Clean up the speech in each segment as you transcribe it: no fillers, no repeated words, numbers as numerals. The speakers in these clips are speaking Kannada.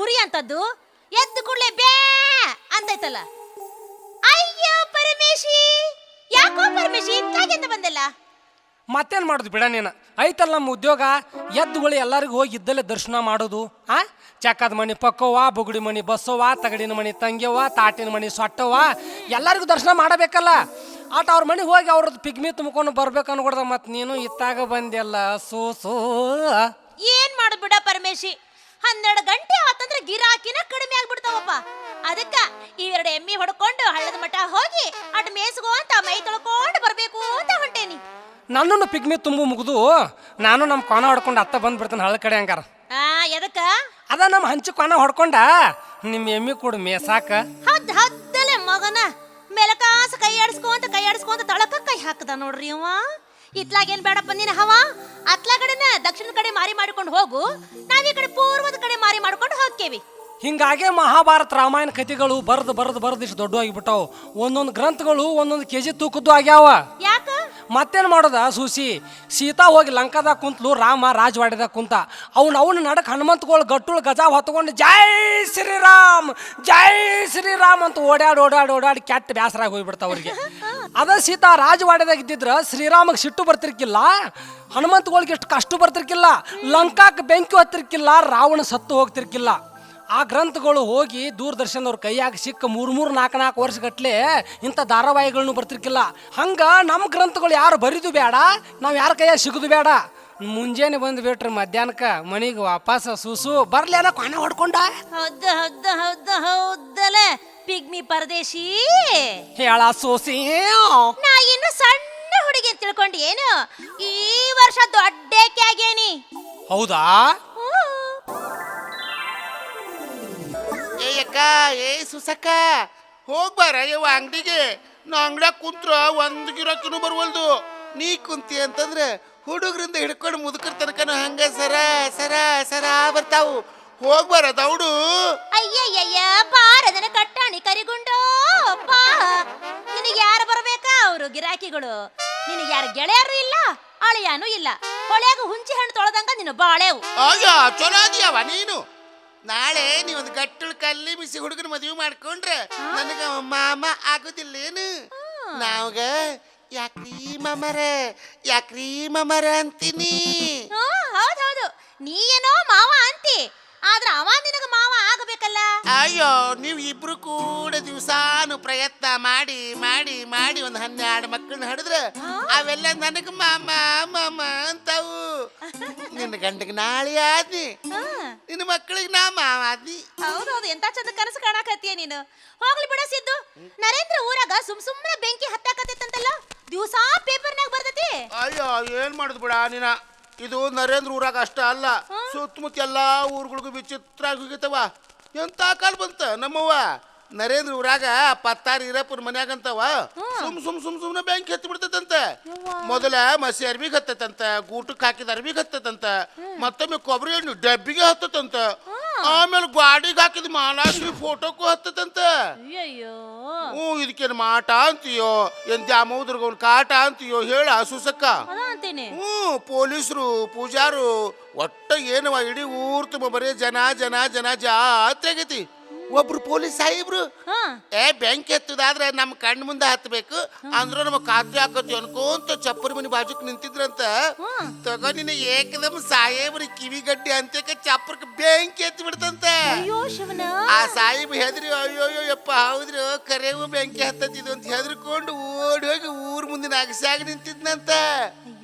ಕುರಿ ಅಂತದ್ದು ಎದ್ದು ಕೂಡಲೇ ಬೇ ಅಂತೈತಲ್ಲ. ಅಯ್ಯೋ ಪರಮೇಶಿ, ಯಾಕೋ ಪರಮೇಶಿ ಇತ್ತಾಗೆಂತ ಬಂದಲ್ಲ? ಮತ್ತೇನು ಮಾಡೋದು ಬಿಡ ನೀನು. ಐತಲ್ಲ ನಮ್ಮ ಉದ್ಯೋಗ, ಎದ್ದುಗಳು ಎಲ್ಲರಿಗೂ ಹೋಗಿ ಇದ್ದಲ್ಲೇ ದರ್ಶನ ಮಾಡೋದು. ಚಕ್ಕದ ಮಣಿ ಪಕ್ಕವ್ವ, ಬುಗುಡಿ ಮಣಿ ಬಸ್ಸವ್ವ, ತಗಡಿನ ಮಣಿ ತಂಗ್ಯವ್ವ, ತಾಟಿನ ಮಣಿ ಸೊಟ್ಟವ್ವ, ಎಲ್ಲರಿಗೂ ದರ್ಶನ ಮಾಡಬೇಕಲ್ಲ. ಆಟ ಅವ್ರ ಮನೆಗೆ ಹೋಗಿ ಅವ್ರದ್ದು ಪಿಗ್ಮಿ ತುಂಬ್ಕೊಂಡು ಬರ್ಬೇಕು ಅನ್ಕೊಡ್ದ. ಮತ್ತು ನೀನು ಇತ್ತಾಗ ಬಂದೆಲ್ಲ ಸೋ ಏನ್ ಮಾಡುದು ಬಿಡ ಪರಮೇಶಿ, 12 ಗಂಟೆ ಆತಂದ್ರೆ ಗಿರಾಕಿನ ಕಡಿಮೆ ಆಗ್ಬಿಡ್ತಾವಪ್ಪ. ಅದಕ್ಕ ಇವೆರಡು ಎಮ್ಮಿ ಹೊಡ್ಕೊಂಡು ಹಳ್ಳದ ಮಠ ಹೋಗಿ ಅಟ್ ಮೇಸ್ಗೋ ಅಂತ ಮೈ ತೊಳ್ಕೊಂಡು ಬರ್ಬೇಕು ಅಂತ ಹೊಂಟೇನಿ. ನನ್ನನ್ನು ಪಿಗ್ಮಿ ತುಂಬು ಮುಗಿದು ನಾನು ನಮ್ಮ ಕೊನ ಹೊಡ್ಕೊಂಡು ಅತ್ತ ಬಂದ್ಬಿಡ್ತಾನೆ ಹಳ್ಳ ಕಡೆ ಹಂಗಾರ. ಎದಕ್ಕ? ಅದ ನಮ್ಮ ಹಂಚಿ ಕೊನ ಹೊಡ್ಕೊಂಡ ನಿಮ್ಮ ಎಮ್ಮಿ ಕೂಡ ಮೇಸಾಕ ಹದ್ದಲೆ ಮಗನ ಮೆಲಕಾಸ ಕೈ ಆಡಿಸ್ಕೊಂತ ತಳಕ ಕೈ ಹಾಕದ ನೋಡ್ರಿ ಅವ. ಇತ್ಲಾಗೇನ್ ಬೇಡಪ್ಪ ನೀನು ಹವ, ಅತ್ಲ ಕಡೆನ ದಕ್ಷಿಣ ಕಡೆ ಮಾರಿ ಮಾಡಿಕೊಂಡು ಹೋಗು, ನಾವೀ ಕಡೆ ಪೂರ್ವದ ಕಡೆ ಮಾರಿ ಮಾಡ್ಕೊಂಡು ಹೋಗ್ತೇವಿ. ಹಿಂಗಾಗೆ ಮಹಾಭಾರತ ರಾಮಾಯಣ ಕಥೆಗಳು ಬರ್ದು ಇಷ್ಟು ದೊಡ್ಡವಾಗಿಬಿಟ್ಟಾವು. ಒಂದೊಂದು ಗ್ರಂಥಗಳು ಒಂದೊಂದು ಕೆಜಿ ತೂಕದ್ದು ಆಗ್ಯಾವ. ಯಾಕ? ಮತ್ತೇನು ಮಾಡೋದ ಸೂಸಿ, ಸೀತಾ ಹೋಗಿ ಲಂಕಾದಾಗ ಕುಂತ್ಲು, ರಾಮ ರಾಜವಾಡಿದಾಗ ಕುಂತ. ಅವನು ನಡಕ್ ಹನುಮಂತಗಳು ಗಟ್ಟುಳು ಗಜ ಹೊತ್ಕೊಂಡು ಜೈ ಶ್ರೀರಾಮ್ ಅಂತ ಓಡಾಡಿ ಕೆಟ್ಟ ಬ್ಯಾಸರಾಗಿ ಹೋಗ್ಬಿಡ್ತಾವ ಅವ್ರಿಗೆ. ಅದ ಸೀತಾ ರಾಜವಾಡಿದಾಗ ಇದ್ದಿದ್ರ ಶ್ರೀರಾಮಗೆ ಸಿಟ್ಟು ಬರ್ತಿರ್ಕಿಲ್ಲ, ಹನುಮಂತಗಳಿಗೆ ಎಷ್ಟು ಕಷ್ಟ ಬರ್ತಿರ್ಕಿಲ್ಲ, ಲಂಕಾಕ್ಕೆ ಬೆಂಕಿ ಹೊತ್ತಿರ್ಕಿಲ್ಲ, ರಾವಣ ಸತ್ತು ಹೋಗ್ತಿರ್ಕಿಲ್ಲ. ಆ ಗ್ರಂಥಗಳು ಹೋಗಿ ದೂರದರ್ಶನದವ್ರ ಕೈಯಾಗ ಸಿಕ್ಕ 3-4 ವರ್ಷಗಟ್ಲೆ ಇಂಥ ಧಾರಾವಾಹಿಗಳನ್ನು ಬರ್ತಿರ್ಕಿಲ್ಲ. ಹಂಗೆ ನಮ್ಮ ಗ್ರಂಥಗಳು ಯಾರು ಬರಿದು ಬೇಡ, ನಾವು ಯಾರ ಕೈಯಾಗ ಸಿಗೋದು ಬೇಡ. ಮುಂಜಾನೆ ಬಂದು ಬಿಟ್ರಿ ಮಧ್ಯಾಹ್ನಕ್ಕೆ ಮನೆಗೆ ವಾಪಸ್ ಸೂಸು ಬರ್ಲೇನ ಕೊನ ಹೊಡ್ಕೊಂಡ. ಹೌದಲೆ ಪಿಗ್ಮಿ ಪರದೇಶಿ ಹೇಳ ಸೂಸಿ, ನಾ ಇನ್ನು ಸಣ್ಣ ಹುಡುಗಿ ಅಂತ ತಿಳ್ಕೊಂಡು ಏನು ಈ ವರ್ಷ ದೊಡ್ಡಕ್ಕೆ ಆಗೇನಿ. ಹೌದಾ? ಏಯಕ್ಕ, ಸುಸಕ್ಕ ಹೋಗ್ಬಾರ ಯವ್ವ ಅಂಗಡಿಗೆ. ನಾ ಅಂಗಡಿಯಾಗ ಕುಂತ್ರ ಒಂದು ಗಿರಾಕಿನೂ ಬರುವಲ್ದು. ನೀ ಕುಂತಿ ಅಂತಂದ್ರೆ ಹುಡುಗರಿಂದ ಹಿಡ್ಕೊಂಡು ಮುದುಕರ ತನಕನು ಹಂಗ ಸರ ಬರ್ತಾವು. ಹೋಗ್ಬಾರ ದೌಡು. ಅಯ್ಯಯ್ಯಯ್ಯ ಬಾರದನ ಕಟ್ಟಾಣಿ ಕರಿಗುಂಡೋ ಬಾ. ನಿನಗೆ ಯಾರು ಬರ್ಬೇಕಾ? ಅವರು ಗಿರಾಕಿಗಳು. ನಿನಗೆ ಯಾರು ಗೆಳೆಯರು ಇಲ್ಲ, ಅಳಿಯಾನು ಇಲ್ಲ. ಹೊಳೆಯಾಗ ಹುಂಚಿ ಹಣ್ಣು ತೊಳೆದಂಗ ನೀನು ಬಾಳೆವು. ಅಯ್ಯೋ ಚಲೋ ಅದೀಯವ ನೀನು. ನಾಳೆ ನೀವೊಂದು ಗಟ್ಟಳು ಕಲ್ಲಿ ಬಿಸಿ ಹುಡುಗನ ಮದುವೆ ಮಾಡ್ಕೊಂಡ್ರೆ ನನಗ ಮಾಮ ಆಗುದಿಲ್ಲೇನು? ನಾವ್ಗ ಯಾಕ್ರೀ ಮಮರ ಅಂತೀನಿ. ಹೌದೌದು, ನೀ ಏನೋ ಮಾವ ಅಂತಿ, ಆದ್ರ ಅವ ನಿನಗ ಮಾವ ಆಗಬೇಕಲ್ಲ. ಅಯ್ಯೋ, ನೀವು ಇಬ್ರು ಕೂಡ ದಿವಸಾನು ಪ್ರಯತ್ನ ಮಾಡಿ ಒಂದು 12 ಮಕ್ಕಳನ್ನ ಹಡಿದ್ರೆ ಅವೆಲ್ಲ ನನಗ ಮಾಮ ಅಂತಾವು. ನಿನ್ನ ಗಂಡಗೆ ನಾಳೆ ಆದ್ನಿ, ನಿನ್ನ ಮಕ್ಕಳಿಗೆ ನಾ ಮಾವ ಆದ್ನಿ. ಹೌದೌದು, ಎಂತ ಚಂದ ಕನಸು ಕಾಣಕತ್ತೀಯ ನೀನು. ಹೋಗ್ಲಿ ಬಿಡ ಸಿದ್ದು, ನರೇಂದ್ರ ಊರಾಗ ಸುಮ್ನೆ ಬೆಂಕಿ ಹತ್ತಾಕತ್ತೈತಂತಲ್ಲ, ದಿವಸಾ ಪೇಪರ್ನಾಗ ಬರ್ತೈತಿ. ಅಯ್ಯೋ ಏನ್ ಮಾಡುದು ಬಿಡ ನೀನ. ಇದು ನರೇಂದ್ರ ಊರಾಗ ಅಷ್ಟ ಅಲ್ಲ, ಸುತ್ತಮುತ್ತ ಎಲ್ಲಾ ಊರುಗಳಿಗೂ ವಿಚಿತ್ರ ಹೋಗಿತ್ತವ. ಎಂತ ಕಾಲ ಬಂತ ನಮ್ಮವ್ವ. ನರೇಂದ್ರ ಊರಾಗ 16 ಈರಪ್ಪನ ಮನ್ಯಾಗಂತವ ಸುಮ್ನೆ ಬ್ಯಾಂಕ್ ಹತ್ತಿ ಬಿಡ್ತೈತಂತ. ಮೊದಲ ಮಸಿ ಅರ್ಬಿಗೆ ಹತ್ತೈತಂತ, ಗೂಟಕ್ಕೆ ಹಾಕಿದ ಅರ್ಬಿಗೆ ಹತ್ತೈತಂತ, ಮತ್ತೊಮ್ಮೆ ಕೊಬ್ಬರಿ ಎಣ್ಣೆ ಡಬ್ಬಿಗೆ ಹತ್ತೈತಂತ, ಆಮೇಲೆ ಗಾಡಿಗೆ ಹಾಕಿದ ಮಾಲಾಶ್ರೀ ಫೋಟೋಕ್ಕೂ ಹತ್ತೈತಂತ. ಇದಕ್ಕೇನು ಮಾಟ ಅಂತೀಯೋ, ಏನ್ ದ್ಯಾಮೋದ್ರಗ ಅವ್ನ ಕಾಟ ಅಂತೀಯೋ ಹೇಳ ಸುಸಕ್ಕ. ಪೊಲೀಸರು ಪೂಜಾರು ಒಟ್ಟ ಏನವ ಇಡೀ ಊರ್ ತುಂಬ ಬರೀ ಜನ ಜಾತ್ರೆ ಆಗೈತಿ. ಒಬ್ರು ಪೊಲೀಸ್ ಸಾಹೇಬ್ರು ಬ್ಯಾಂಕ್ ಎತ್ತದಾದ್ರೆ ನಮ್ಮ ಕಣ್ಣು ಮುಂದೆ ಹತ್ತಬೇಕು ಅಂದ್ರ ನಮಗ್ ಖಾತ್ರಿ ಹಾಕತಿ ಅನ್ಕೋಂತ ಚಪ್ಪರಿ ಮನಿ ಬಾಜುಕ್ ನಿಂತಿದ್ರಂತ. ತಗೋ ನಿನ್ನ ಏಕದಮ್ ಸಾಹೇಬ್ರಿ ಕಿವಿಗಡ್ಡಿ ಅಂತೇಕ ಚಪ್ಪರ್ಕ ಬ್ಯಾಂಕ್ ಎತ್ತಿ ಬಿಡ್ತಂತ. ಆ ಸಾಹೇಬ್ ಹೆದ್ರಿ ಅಯ್ಯೋ ಯಪ್ಪ ಹೌದ್ರಿ ಕರೆವು ಬ್ಯಾಂಕಿ ಹತ್ತಿದ್ದು ಅಂತ ಹೆದರ್ಕೊಂಡು ಓಡಿ ಹೋಗಿ ಊರ್ ಮುಂದಿನ ಅಗಸ್ಯಾಗ ನಿಂತಿದ್ನಂತ.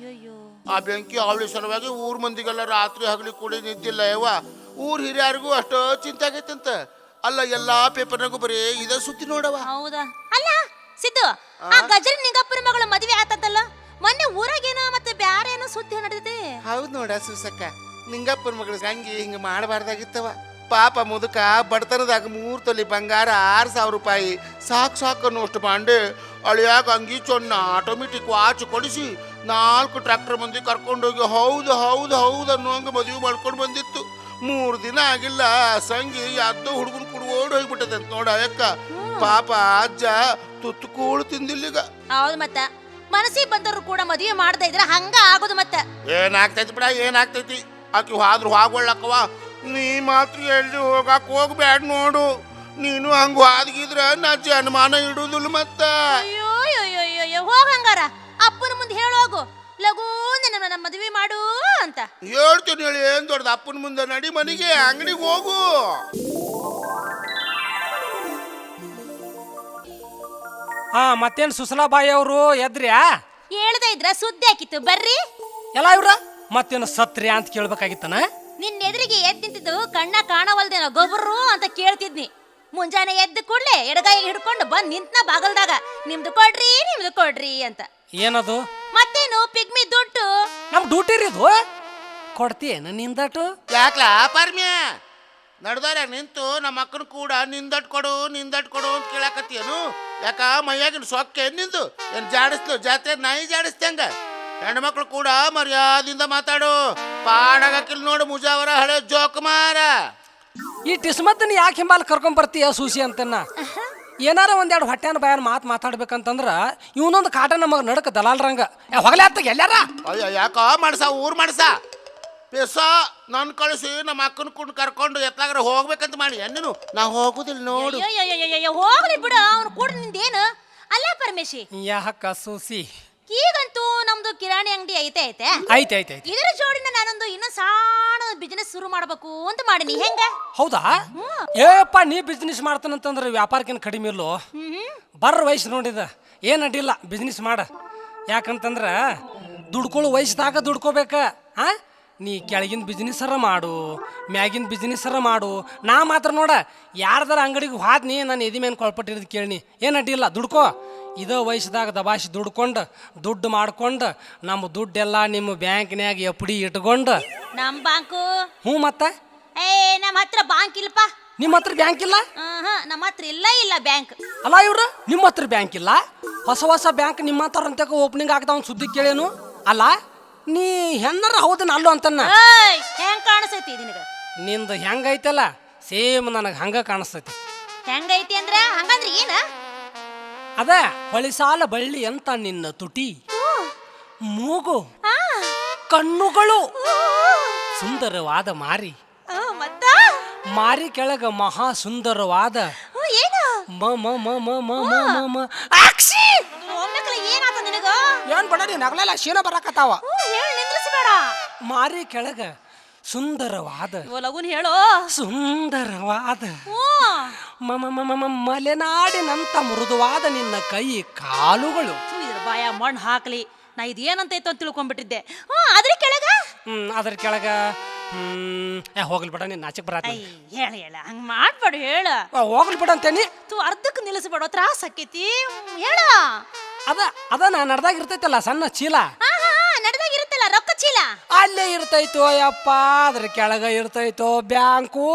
ಆ ಬೆಂಕಿ ಅವಳಿ ಸಲುವಾಗಿ ಊರ್ ಮಂದಿಗೆಲ್ಲ ರಾತ್ರಿ ಹಗಲಿ ಕೂಡಿ ನಿಂತಿಲ್ಲ ಯವ್ವ. ಊರ್ ಹಿರಿಯರಿಗೂ ಅಷ್ಟೋ ಚಿಂತೆ ಆಗೈತಂತ. ಅಲ್ಲ ಎಲ್ಲಾ ಪೇಪರ್ನಾಗೂ ಬರೀ ಇದ ಸುದ್ದಿ ನೋಡವ. ಹೌದಾ? ಅಲ್ಲ ಸಿದ್ದು, ಆ ಗಜರಿ ನಿಂಗಪ್ಪನ ಮಗಳ ಮದುವೆ ಆತಂತಲ್ಲ ಮೊನ್ನೆ ಊರಾಗೇನೋ ಮತ್ತೆ ಬ್ಯಾರೆ ಏನೋ ಸುದ್ದಿ ನಡೆದಿದೆ. ಹೌದ್ ನೋಡ ಸುಸಕ್ಕ, ನಿಂಗಪ್ಪನ ಮಗಳ ಹಂಗಿ ಹಿಂಗ ಮಾಡಬಾರ್ದಾಗಿತ್ತವ. ಪಾಪ ಮುದುಕ ಬಡತನದಾಗ 3 ತೊಲಿ ಬಂಗಾರ 6,000 ರೂಪಾಯಿ ಸಾಕು ಅನ್ನೋಷ್ಟು ಬಾಂಡೆ ಅಳಿಯಾಗ ಅಂಗಿ ಚೊನ್ನ ಆಟೋಮೆಟಿಕ್ ವಾಚ್ ಕೊಡಿಸಿ 4 ಟ್ರ್ಯಾಕ್ಟರ್ ಮಂದಿ ಕರ್ಕೊಂಡೋಗಿ ಹೌದು ಅನ್ನೋಂಗ ಮದುವೆ ಮಾಡ್ಕೊಂಡು ಬಂದಿತ್ತು. 3 ದಿನ ಆಗಿಲ್ಲ ಸಂಗಿ ಯಾವ್ದೋ ಹುಡುಗನ್ ಕೂಡ ಓಡಿ ಹೋಗ್ಬಿಟ್ಟದಂತ ನೋಡ ಅಕ್ಕ. ಪಾಪ ಅಜ್ಜ ತುತ್ತು ಕೂಳು ತಿಂದಿಲ್ಲೀಗ. ಹೌದು, ಮತ್ತ ಮನಸ್ಸಿಗೆ ಬಂದವರು ಕೂಡ ಮದುವೆ ಮಾಡದೇ ಇದ್ರೆ ಹಂಗ ಆಗೋದು. ಮತ್ತೆ ಏನಾಗ್ತೈತಿ ಬಿಡ, ಏನಾಗ್ತೈತಿ? ಆಕಿ ಹಾದ್ರು ಹಾಗೊಳ್ಳಕ್ಕವ ನೀ ಮಾತ್ರ ಎಲ್ಲಿ ಹೋಗಕ್ ಹೋಗ್ಬೇಡ ನೋಡು. ನೀನು ಹಂಗ ಹಾದ್ಗಿದ್ರ ನಾ ಜನ್ಮಾನ ಇಡುದಿಲ್ಲ ಮತ್ತ. ಅಯ್ಯೋ ಅಯ್ಯೋ ಹೋಗಂಗಾರ ಅಪ್ಪನ ಮುಂದೆ ಹೇಳೋಗು, ಲಘು ನನ್ನ ಮದುವೆ ಮಾಡು ಅಂತ. ಹೇಳ್ತೀನಿ ಹೇಳಿ, ಏನ್ ದೊಡ್ಡದ ಅಪ್ಪನ ಮುಂದೆ ನಡಿ ಮನೆಗೆ, ಅಂಗಡಿಗೆ ಹೋಗು. ಹಾ ಮತ್ತೇನು ಸುಸಲಾಬಾಯಿ ಅವರು ಎದ್ರ್ಯಾ? ಹೇಳ್ದ ಇದ್ರ ಸುದ್ದಿ ಹಾಕಿತ್ತು ಬರ್ರಿ. ಎಲ್ಲ ಇವ್ರ ಮತ್ತೇನು ಸತ್ರಿ ಅಂತ ಕೇಳ್ಬೇಕಾಗಿತ್ತನ? ನಿನ್ನ ಎದುರಿಗೆ ಎದ್ದು ನಿಂತಿದ್ದು ಕಣ್ಣ ಕಾಣವಲ್ದೇನೋ ಗೊಬ್ಬರು ಅಂತ ಕೇಳ್ತಿದ್ನಿ. ಮುಂಜಾನೆ ಎದ್ದ ಕೂಡ್ಲೆ ಎಡಗೈ ಹಿಡ್ಕೊಂಡು ಬಂದ್ ನಿಂತ್ನ ಬಾಗಲ್ದಾಗ ನಿಮ್ದು ಕೊಡ್ರಿ ಅಂತ. ಏನದು? ಮತ್ತೇನು ಪಿಗ್ಮಿ ದುಡ್ಡು. ನಮ್ ಡ್ಯೂಟಿ ರೀ ಇದು. ಕೊಡ್ತೀಯೇನ ನಿಂದಟು? ಯಾಕ್ಲಾ ಪರ್ಮ್ಯ ನಡ್ದಾರ ನಿಂತು ನಮ್ಮ ಅಕ್ಕನ ಕೂಡ ನಿಂದಟ್ ಕೊಡು ಅಂತ ಕೇಳಾಕತ್ತೀಯನು? ಯಾಕ ಮೈಯಾಗಿನ ಸೊಕ್ಕ ನಿಂದು ಏನ್ ಜಾಡಿಸ್ಲು? ಜಾತ್ರೆ ನಾಯಿ ಜಾಡಿಸ್ತಂಗ. ಹೆಣ್ಮಕ್ಳು ಕೂಡ ಮರ್ಯಾದಿಂದ ಮಾತಾಡು. ಪಾಡಾಗಿಲ್ ನೋಡು ಮುಜಾವರ ಹಳೆ ಜೋಕುಮಾರ. ಈ ಟಿಸ್ಮತ್ತನ ಯಾಕೆ ಹಿಂಬಾಲ್ ಕರ್ಕೊಂಡ್ ಬರ್ತೀಯ ಸೂಸಿ ಅಂತನ್ನ? ಏನಾರ ಒಂದೆರಡು ಹೊಟ್ಟೆನ ಬಾಯನ್ ಮಾತಾಡ್ಬೇಕಂತಂದ್ರ ಇವನೊಂದು ಕಾಟ ನಮಗ್ ನಡಕ ದಲಾಲ್ರಂಗ ಹೊಗಲೇ ಆತಾಗ ಎಲ್ಲಾರ. ಅಯ್ಯ ಯಾಕ ಮಾಡ್ಸ ಊರ್ ಮಾಡ್ಸ ಪೆಸ ನನ್ ಕಳಿಸಿ ನಮ್ಮ ಅಕ್ಕನ ಕೂಡ ಕರ್ಕೊಂಡು ಎತ್ತಾಗ್ರ ಹೋಗ್ಬೇಕಂತ ಮಾಡಿ ನೀನು. ನಾ ಹೋಗುದಿಲ್ಲ ನೋಡು. ಹೋಗ್ಲಿ ಬಿಡು, ಅವ್ನು ಕೂಡ ನಿಂದೇನು ಅಲ್ಲ ಪರಮೇಶಿ. ಯಾಕ ಸೂಸಿ? ಈಗಂತೂ ನಮ್ದು ಕಿರಾಣಿ ಅಂಗಡಿ ಐತೆ ಐತೆ. ಇದರ ಜೋಡಿನ ನಾನೊಂದು ಇನ್ನೂ ಸಣ್ಣ ಬಿಸಿನೆಸ್ ಶುರು ಮಾಡ್ಬೇಕು ಅಂತ ಮಾಡೀನಿ. ಹೆಂಗ? ಹೌದಾ? ಏಪ್ಪ ನೀ ಬಿಸ್ನೆಸ್ ಮಾಡ್ತಾನಂತಂದ್ರೆ ವ್ಯಾಪಾರಕ್ಕೇನು ಕಡಿಮೆ ಇಲ್ಲೋ. ಬರ್ರ ವಯಸ್ಸು ನೋಡಿದ ಏನು ಅಡ್ಡಿಲ್ಲ, ಬಿಸ್ನೆಸ್ ಮಾಡ. ಯಾಕಂತಂದ್ರ ದುಡ್ಕೊಳ್ಳೋ ವಯಸ್ಸದಾಗ ದುಡ್ಕೋಬೇಕ. ನೀ ಕೆಳಗಿನ ಬಿಸ್ನೆಸ್ಸರ ಮಾಡು, ಮ್ಯಾಗಿನ ಬಿಸ್ನೆಸ್ಸರ ಮಾಡು. ನಾ ಮಾತ್ರ ನೋಡ ಯಾರ್ದಾರ ಅಂಗಡಿಗೆ ಹೋದ್ನಿ ನಾನು ಎದಿ ಮೇಲೆ ಕೊಳ್ಪಟ್ಟಿರೋದು ಕೇಳಿನಿ. ಏನು ಅಡ್ಡಿಲ್ಲ, ದುಡ್ಕೋ. ಇದೇ ವಯಸ್ಸದಾಗ ದಬಾಸಿ ದುಡ್ಡು ಮಾಡ್ಕೊಂಡು ನಮ್ಮ ದುಡ್ಡೆಲ್ಲ ನಿಮ್ಮ ಬ್ಯಾಂಕ್ನ್ಯಾಗ ಎಫ್ಡಿ ಇಟ್ಕೊಂಡು. ನಮ್ಮ ಬ್ಯಾಂಕು? ಹ್ಞೂ ಮತ್ತ ನಮ್ಮ ಹತ್ರ ಬ್ಯಾಂಕ್ ಇಲ್ಲಪ್ಪ. ನಿಮ್ಮ ಹತ್ರ ಬ್ಯಾಂಕ್ ಇಲ್ಲ? ನಮ್ಮ ಹತ್ರ ಇಲ್ಲ ಬ್ಯಾಂಕ್. ಅಲ್ಲ ಇವ್ರು ನಿಮ್ಮ ಹತ್ರ ಬ್ಯಾಂಕ್ ಇಲ್ಲ? ಹೊಸ ಬ್ಯಾಂಕ್ ನಿಮ್ಮ ಹತ್ರ ಅಂತ ಓಪನಿಂಗ್ ಆಗ್ತಾವ ಸುದ್ದಿ ಕೇಳೇನು? ಅಲ್ಲ ನೀ ಹೆಣ್ಣರ ಹೌದನ ಅಲ್ಲೋ ಅಂತನ್ನ. ಹೆಂಗ್ ಕಾಣಿಸ್ತೈತಿ ನಿನಗ? ನಿಂದು ಹೆಂಗೈತಲ್ಲ ಸೇಮ್ ನನಗೆ ಹಂಗ ಕಾಣಿಸ್ತೈತಿ. ಹೆಂಗೈತಿ ಅಂದ್ರ ಹಂಗಂದ್ರ ಏನ? ಅದ ಹೊಳಿಸಾಲ ಬಳ್ಳಿ ಅಂತ ನಿನ್ನ ತುಟಿ, ಮೂಗು, ಕಣ್ಣುಗಳು, ಸುಂದರವಾದ ಮಾರಿ, ಮಾರಿ ಕೆಳಗ ಮಹಾ ಸುಂದರವಾದ ಏನ್ ಬಡ ನಗಲೆಲ್ಲ ಶೀನ ಬರಾಕತ್ತಾವ. ಮಾರಿ ಕೆಳಗ ಸುಂದರವಾದ ಹೇಳೋ ಸುಂದರವಾದ ಮಲೆನಾಡಿನಂತ ಮೃದುವಾದ ನಿನ್ನ ಕೈ ಕಾಲುಗಳು. ಬಾಯ ಮಣ್ಣು ಹಾಕ್ಲಿ, ನಾ ಇದೇನಂತೈತು ಅಂತ ತಿಳ್ಕೊಂಡ್ಬಿಟ್ಟಿದ್ದೆ. ಅದ್ರ ಕೆಳಗ ಅದ್ರ ಕೆಳಗ ಹೋಗ್ಲಿ ಬಿಡ, ನೀನ್ ನಾಚಕ್ ಬರತ್ತ. ಹೇಳ ಹಂಗ ಮಾಡ್ಬೇಡ, ಹೇಳ ಹೋಗ್ಲಿ ಬಿಡ ಅಂತೇನಿ. ಅರ್ಧಕ್ಕೆ ನಿಲ್ಲಿಸ್ಬೇಡ, ತ್ರಾಸ ಆಕೈತಿ. ಹೇಳ ಅದ ನಾ ನಡ್ದಾಗ ಇರ್ತೈತಲ್ಲ ಸಣ್ಣ ಚೀಲ, ನಡ್ದಾಗ ಇರುತ್ತಲ್ಲ ರೊಕ್ಕ ಚೀಲ, ಅಲ್ಲೇ ಇರ್ತೈತೋ ಯಪ್ಪ. ಅದ್ರ ಕೆಳಗ ಇರ್ತೈತೋ ಬ್ಯಾಂಕು.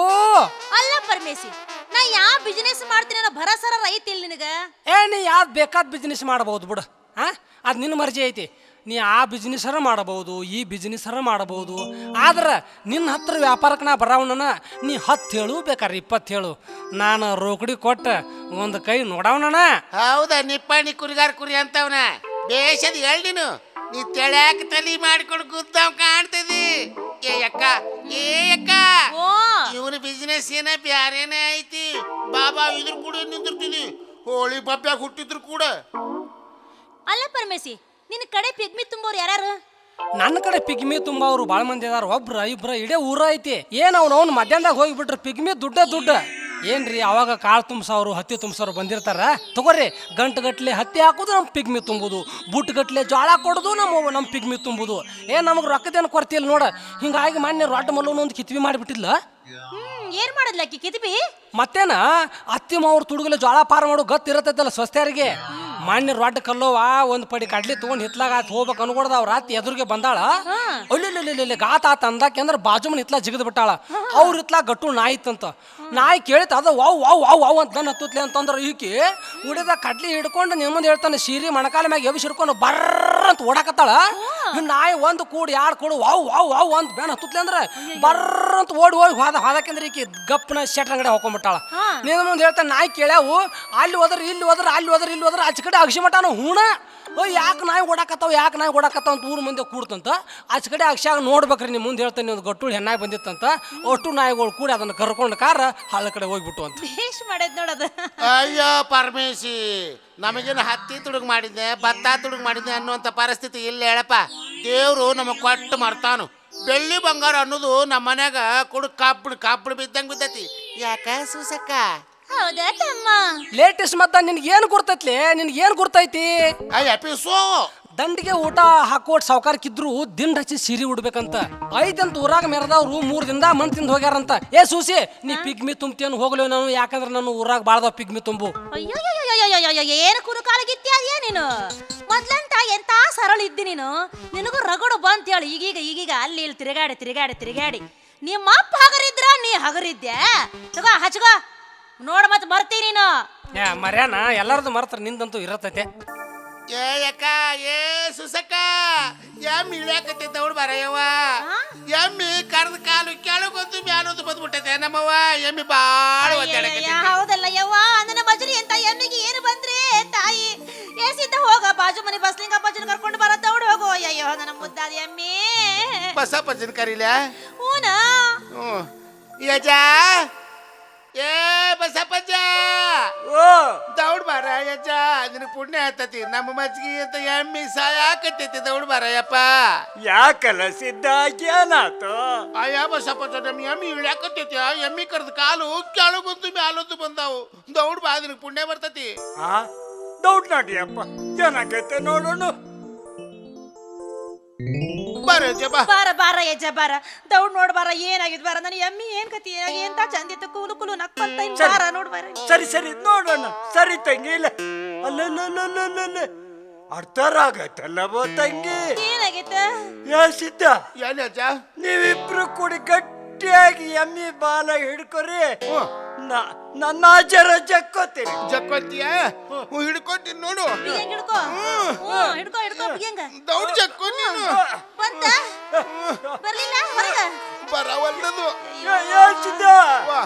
ಅಲ್ಲ ಪರಮೇಶಿ, ನಾ ಯಾವ ಬಿಸಿನೆಸ್ ಮಾಡ್ತೀನಿ ಅನ್ನೋ ಭರಸರ ರೈತಿಲ್ ನಿನಗ. ನೀ ಯಾವ್ದು ಬೇಕಾದ ಬಿಸ್ನೆಸ್ ಮಾಡಬಹುದು ಬಿಡು. ಅದು ನಿನ್ನ ಮರ್ಜಿ ಐತಿ. ನೀ ಆ ಬಿಸ್ನೆಸ್ಸರ ಮಾಡಬಹುದು, ಈ ಬಿಸ್ನೆಸ್ಸರ ಮಾಡಬಹುದು. ಆದ್ರೆ ನಿನ್ನ ಹತ್ರ ವ್ಯಾಪಾರಕ್ಕೆ ನಾ ಬರವನ ನೀ 10 ಹೇಳು, ಬೇಕಾರೆ 20 ಹೇಳು. ನಾನು ರೋಕಡಿ ಕೊಟ್ಟ ಒಂದು ಕೈ ನೋಡವನ. ಹೌದಾ? ನಿಪ್ಪಾಣಿ ಕುರಿಗಾರ ಕುರಿ ಅಂತವನ ಬೇಷದ್ ಹೇಳಿ ನೀನು. ನೀ ತೆಳ್ಯಾಕ ತಲಿ ಮಾಡ್ಕೊಂಡು ಕೂತಾವ್ ಕಾಣ್ತದಿ. ಏ ಅಕ್ಕ ಇವನ ಬಿಸ್ನೆಸ್ ಏನ ಬ್ಯಾರೇನೇ ಐತಿ. ಬಾಬಾ ಇದ್ರ ಕೂಡ ನಿಂದಿರ್ತೀನಿ, ಹೋಳಿ ಬಬ್ಬ್ಯಾಗ ಹುಟ್ಟಿದ್ರು ಕೂಡ. ಅಲ್ಲ ಪರಮೇಶಿ, ನಿನ್ನ ಕಡೆ ಪಿಗ್ಮಿ ತುಂಬೋರು ಯಾರು? ನನ್ನ ಕಡೆ ಪಿಗ್ಮಿ ತುಂಬ ಅವರು ಭಾಳ ಮಂದಿ ಅದಾರ. ಒಬ್ರ ಇಬ್ರ ಇಡೇ ಊರ ಐತಿ. ಏನು ಅವ್ನು ಮಧ್ಯಾಹ್ನದಾಗ ಹೋಗಿಬಿಟ್ರೆ ಪಿಗ್ಮಿ ದುಡ್ಡ ಏನ್ರಿ ಅವಾಗ ಕಾಳು ತುಂಬ್ಸವ್ರು ಹತ್ತಿ ತುಂಬ್ಸೋರು ಬಂದಿರ್ತಾರ. ತಗೋರಿ ಗಂಟುಗಟ್ಲೆ ಹತ್ತಿ ಹಾಕೋದು ನಮ್ಮ ಪಿಗ್ಮಿ ತುಂಬುದು, ಬುಟ್ಗಟ್ಲೆ ಜೋಳ ಕೊಡೋದು ನಮ್ಮ ಪಿಗ್ಮಿ ತುಂಬುದು. ನಮಗೆ ರೊಕ್ಕದೇನು ಕೊಡ್ತಿಲ್ಲ ನೋಡ. ಹಿಂಗಾಗಿ ಮಾನ್ಯ ರೊಡ್ಡ ಮಲ್ಲವನ್ನ ಒಂದು ಕಿತ್ವಿ ಮಾಡಿಬಿಟ್ಟಿದ್ಲ. ಏನ್ ಮಾಡಿದ್ಲ ಆಕಿ ಕಿತ್ಬಿ? ಮತ್ತೇನ ಅತ್ತಿ ಮಾವ್ರ ತುಡುಗಲೆ ಜೋಳ ಪಾರ ಮಾಡು ಗೊತ್ತಿರತ್ತೈತಲ್ಲ ಸ್ವಸ್ಥರಿಗೆ. ಮಾನ್ಯ ರೊಡ್ಡ ಕಲ್ಲೋವ ಒಂದು ಪಡಿ ಕಡ್ಲಿ ತೊಗೊಂಡು ಹಿತ್ಲಾಗ ಆತ ಹೋಗ್ಬೇಕು ಅನ್ಕೊಡ್ದ ಅವ್ರ ರಾತ್ರಿ ಎದುರಿಗೆ ಬಂದಾಳ. ಒಳ್ಳೆ ಗಾತ ಆತ ಅಂದಾಕೆ ಅಂದ್ರೆ ಬಾಜುಮನ್ ಹಿತ್ಲಾಗ ಜಿಗದ್ ಬಿಟ್ಟಾಳ. ಅವ್ರ ಹಿತ್ಲಾಗ ಗಟ್ಟು ನಾಯಿ ಇತ್ತಂತ. ನಾಯಿ ಕೇಳಿತ ಅದ ವಾವ್ ಅಂತ ನನ್ನ ಹತ್ತುತ್ಲೆ ಅಂತಂದ್ರೆ ಈಕಿ ಉಳಿದ ಕಡ್ಲಿ ಹಿಡ್ಕೊಂಡು ನಿಮ್ಮಂದು ಹೇಳ್ತಾನೆ ಸೀರಿ ಮಣಕಾಲ ಮ್ಯಾಗ ಎಬ್ಬಿಸಿ ಹಿಡ್ಕೊಂಡು ಬರ್ರ ಅಂತ ಓಡಾಕತ್ತಾಳ. ನಾಯಿ ಒಂದು ಕೂಡು 2 ಕೂಡು ವಾವ್ ಅಂತ ಬೇನ್ ಹತ್ತುತ್ಲೆ ಅಂದ್ರೆ ಬರ್ರ ಅಂತ ಓಡಿ ಹೋದಕಂದ್ರೆ ಈಕಿ ಗಪ್ಪನ ಶೆಟ್ರ ಅಂಗಡಿ ಹೋಗ್ಕೊಂಡ್ಬಿಟ್ಟಾಳ. ನೀನು ಮುಂದೆ ಹೇಳ್ತಾನೆ ನಾಯಿ ಕೇಳ್ಯಾವು ಅಲ್ಲಿ ಹೋದ್ರ ಇಲ್ಲಿ ಹೋದ್ರ ಅಲ್ಲಿ ಹೋದ್ರ ಆಚೆ ಕಡೆ ಅಗಸಿ ಮಟಾನು ಹೂಣ ಯಾಕೆ ನಾಯಿ ಓಡಾಕತ್ತಾವ ಅಂತ ಊರ್ ಮುಂದೆ ಕೂಡ್ತಂತ ಆಚೆ ಕಡೆ ಅಕ್ಷಾಗ ನೋಡ್ಬೇಕ್ರಿ ನೀವು ಮುಂದೆ ಹೇಳ್ತೇನೆ ಒಂದು ಗಟ್ಟುಳು ಹೆಣ್ಣಾಗಿ ಬಂದಿತ್ತಂತ ಅಷ್ಟು ನಾಯಿಗಳು ಕೂಡಿ ಅದನ್ನ ಕರ್ಕೊಂಡು ಕಾರ ಹಳ್ಳ ಕಡೆ ಹೋಗ್ಬಿಟ್ಟು ಅಂತ ಬೇಷ್ ಮಾಡೈತ್ ನೋಡದ. ಅಯ್ಯೋ ಪರಮೇಶಿ, ನಮಗೇನು ಹತ್ತಿ ತುಡುಗ್ ಮಾಡಿದ್ದೆ ಭತ್ತ ತುಡುಗ್ ಮಾಡಿದ್ದೆ ಅನ್ನುವಂಥ ಪರಿಸ್ಥಿತಿ ಇಲ್ಲ ಹೇಳಪ್ಪ. ದೇವ್ರು ನಮಗ್ ಕೊಟ್ಟು ಮರ್ತಾನು. ಬೆಳ್ಳಿ ಬಂಗಾರ ಅನ್ನೋದು ನಮ್ಮ ಮನ್ಯಾಗ ಕೊಡು ಕಾಪುಡು ಬಿದ್ದಂಗೆ ಬಿದ್ದತಿ. ಯಾಕ ಸೂಸಕ್ಕ? ಹೌದಾ ತಮ್ಮ? ಲೇಟೆಸ್ಟ್ ಮತ್ತ ನಿನ್ಗೇನು ಗುರ್ತೈತ್ಲಿ? ನಿನ್ಗೇನು ಗುರ್ತೈತಿ? ಅಯ್ಯ ಪಿಸೋ ದಂಡಿಗೆ ಊಟ ಹಾಕೋಟ್ ಸಾವುಕಾರಕ್ಕಿದ್ರು ದಿಂಡ್ ಹಚ್ಚಿ ಸೀರೆ ಉಡ್ಬೇಕಂತ ಐತಂತ ಊರಾಗ ಮೆರೆದವ್ರು 3 ದಿನದ ಮಣ್ ತಿಂದು ಹೋಗ್ಯಾರಂತ. ಏ ಸೂಸಿ, ನೀ ಪಿಗ್ಮಿ ತುಂಬ್ತೇನು ಹೋಗ್ಲಿ ನಾನು, ಯಾಕಂದ್ರೆ ನಾನು ಊರಾಗ ಬಾಳ್ದವ್ ಪಿಗ್ಮಿ ತುಂಬು. ಅಯ್ಯೋ ಏನು ಕುರುಕಾಲಗಿತ್ಯಾದ್ಯಾ ನೀನು? ಮೊದ್ಲಂತ ಎಂತ ಸರಳ ಇದ್ದಿ ನೀನು. ನಿನಗೂ ರಗಡು ಬಂತ ಹೇಳಿ ಈಗೀಗ ಅಲ್ಲಿ ಇಲ್ಲಿ ತಿರುಗಾಡಿ ನಿಮ್ಮ ಅಪ್ಪ ಹಗರಿದ್ರ ನೀ ಹಗರಿದ್ಯಾ? ತಗೋ ಹಚ್ಗೋ ನೋಡ ಮತ್ ಬರ್ತೀ ನೀನು. ಮರ್ಯಾನ ಎಲ್ಲಾರ್ದು ಮರ್ತಾರ, ನಿಂದಂತೂ ಇರತೈತೆ. ಏ ಅಕ್ಕ, ಏ ಸುಸಕ್ಕ, ಎಮ್ಮಿ ಇಳ್ಯಾಕತ್ತೆ ದೌಡ್ ಬರಯವ್ವ. ಎಮ್ಮಿ ಕರ್ದ ಕಾಲು ಕೆಳಗೊಂದು ಮ್ಯಾಲೊಂದು ಬಂದ್ಬಿಟ್ಟೈತೆ ನಮ್ಮವ್ವ. ಎಮ್ಮಿ ಬಾಳ ಒದ್ದಾಡಕತ್ತೆ. ಹೌದಲ್ಲ ಯವ್ವ, ನನ್ನ ಮಜರಿ ಅಂತ ಎಮ್ಮಿಗೆ ಏನು ಬಂದ್ರೆ ತಾಯಿ ಏಸಿದ್ದ ಹೋಗ ಬಾಜು ಮನೆ ಬಸ್ಲಿಂಗ ಬಜನ್ ಕರ್ಕೊಂಡು ಬರ ದೌಡ್ ಹೋಗು. ಅಯ್ಯೋ ನನ್ನ ಮುದ್ದಾದ ಎಮ್ಮಿ. ಬಸಪ್ಪಜ್ಜನ್ ಕರೀಲ? ಹೂನಾ. ಯಜ, ಏ ಬಸಪ್ಪಜ್ಜ, ದೌಡ್ ಬಾರ ಯಜ್ಜ, ನಿನಗೆ ಪುಣ್ಯ ಆತತಿ. ನಮ್ಮ ಮಜ್ಗಿ ಅಂತ ಎಮ್ಮಿ ಸಾಯಾಕತ್ತೈತಿ, ದೌಡ್ ಬಾರಯ್ಯಪ್ಪ. ಯಾಕಲ್ಲ ಸಿದ್ಧ, ಏನಾತು? ಅಯ್ಯ ಬಸಪ್ಪಜ್ಜ, ನಮ್ಮ ಎಮ್ಮಿ ಇಳ್ಯಾಕತ್ತೈತಿ. ಎಮ್ಮಿ ಕರ್ದ ಕಾಲು ಕೆಳಗೊಂದು ಮ್ಯಾಲೊಂದು ಬಂದಾವು. ದೌಡ್ ಬಾ, ನಿನಗೆ ಪುಣ್ಯ ಬರ್ತತಿ. ದೌಡ್ ನೋಡಿಯಪ್ಪ, ಏನಾಗೈತೆ ನೋಡೋಣ. ಬಾರ ಯಜ್ಜ ಬಾರ, ದೌಡ್ ನೋಡ್ ಬಾರ, ಏನಾಗಿದ್ ಬಾರ. ನನ್ನ ಎಮ್ಮಿ ಏನ್ ಕತಿ ಎಂತ ಚಂದಿತ್ತು, ಕೂಲು ನಕ್ಕಂತ ಬಾರ ನೋಡ್ ಬಾರ. ಸರಿ ನೋಡೋಣ. ಸರಿ ತಂಗಿ, ಇಲ್ಲ ಅಲ್ಲ ಅರ್ಥರಾಗತ್ತಲ್ಲವೋ ತಂಗಿ? ಏನಾಗಿತ್ತ? ಯಾ ಸಿದ್ಧ, ಏನ್ ಅಜ್ಜ? ನೀವಿಬ್ರು ಕೂಡಿ ಗಟ್ಟಿಯಾಗಿ ಎಮ್ಮಿ ಬಾಲ ಹಿಡ್ಕೊರಿ, ನನ್ನ ಜರ ಜಕ್ಕೋತೀರಿ. ಜಕ್ಕೊಂತೀಯ? ಹಿಡ್ಕೊಂತೀನಿ ನೋಡು. ಹೆಂಗ್ ಹಿಡ್ಕೋ? ಹಿಡ್ಕೋ ಹೆಂಗ? ದೌಡ್ ಜಕ್ಕೋ ನೀನು. ಬಂತ ಬರ್ಲಿಲ್ಲ ಹೊರಗ ಬರವಲ್ಲದು. ಯಾ ಸಿದ್ಧ,